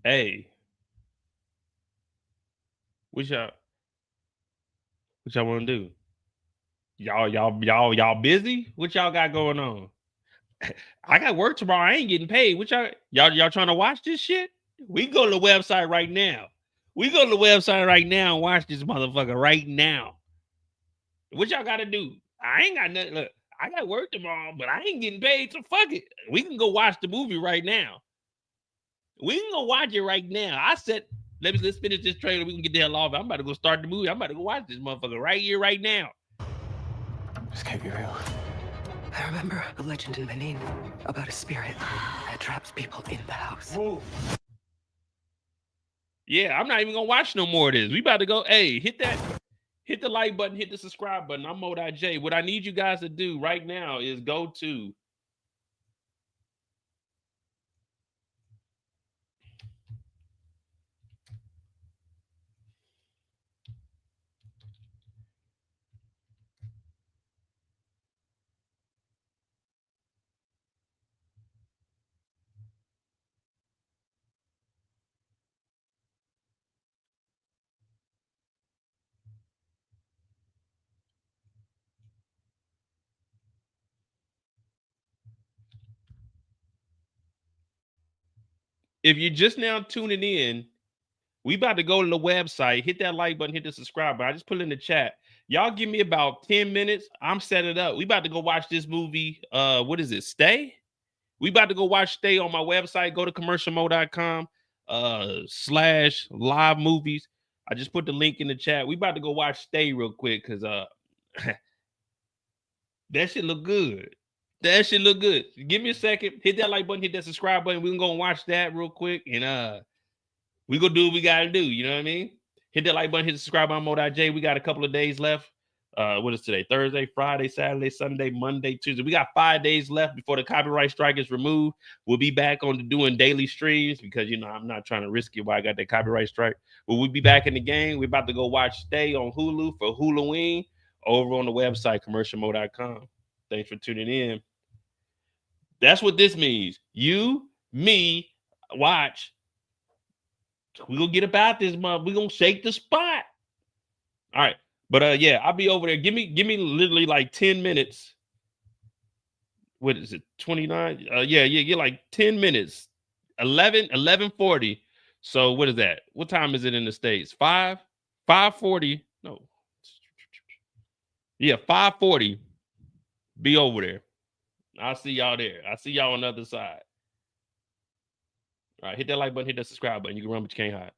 Hey, what y'all want to do? Y'all busy? What y'all got going on? I got work tomorrow. I ain't getting paid. What y'all trying to watch this shit? We can go to the website right now. We go to the website right now and watch this motherfucker right now. What y'all got to do? I ain't got nothing. Look, I got work tomorrow, but I ain't getting paid. So fuck it. We can go watch the movie right now. We can go watch it right now. I said, let's finish this trailer. We can get the hell off. I'm about to go start the movie. I'm about to go watch this motherfucker right here, right now. This can't be real. I remember a legend in Benin about a spirit that traps people in the house. Whoa. Yeah, I'm not even gonna watch no more of this. We about to go. Hey, hit the like button, hit the subscribe button. I'm Mo.J. What I need you guys to do right now is go to if you're just now tuning in, we about to go to the website, hit that like button, hit the subscribe button. I just put it in the chat. Y'all give me about 10 minutes. I'm setting it up. We about to go watch this movie. What is it? Stay? We about to go watch Stay on my website. Go to commercialmo.com / live movies. I just put the link in the chat. We about to go watch Stay real quick because that shit look good. That shit look good. Give me a second. Hit that like button, hit that subscribe button. We can go and watch that real quick. And we gonna do what we gotta do. You know what I mean? Hit that like button, hit the subscribe button, Mo.J. We got a couple of days left. What is today? Thursday, Friday, Saturday, Sunday, Monday, Tuesday. We got 5 days left before the copyright strike is removed. We'll be back on doing daily streams because I'm not trying to risk it while I got that copyright strike. But we'll be back in the game. We're about to go watch Stay on Hulu for Halloween over on the website, commercialmo.com. Thanks for tuning in. That's what this means. You, me, watch. We gonna get about this month. We gonna shake the spot. All right. But yeah, I'll be over there. Give me literally like 10 minutes. What is it? 29? Yeah, like 10 minutes. 11:40. So what is that? What time is it in the States? 5:40. No. Yeah, 5:40. Be over there. I'll see y'all there. I'll see y'all on the other side. All right, hit that like button, hit that subscribe button. You can run, but you can't hide.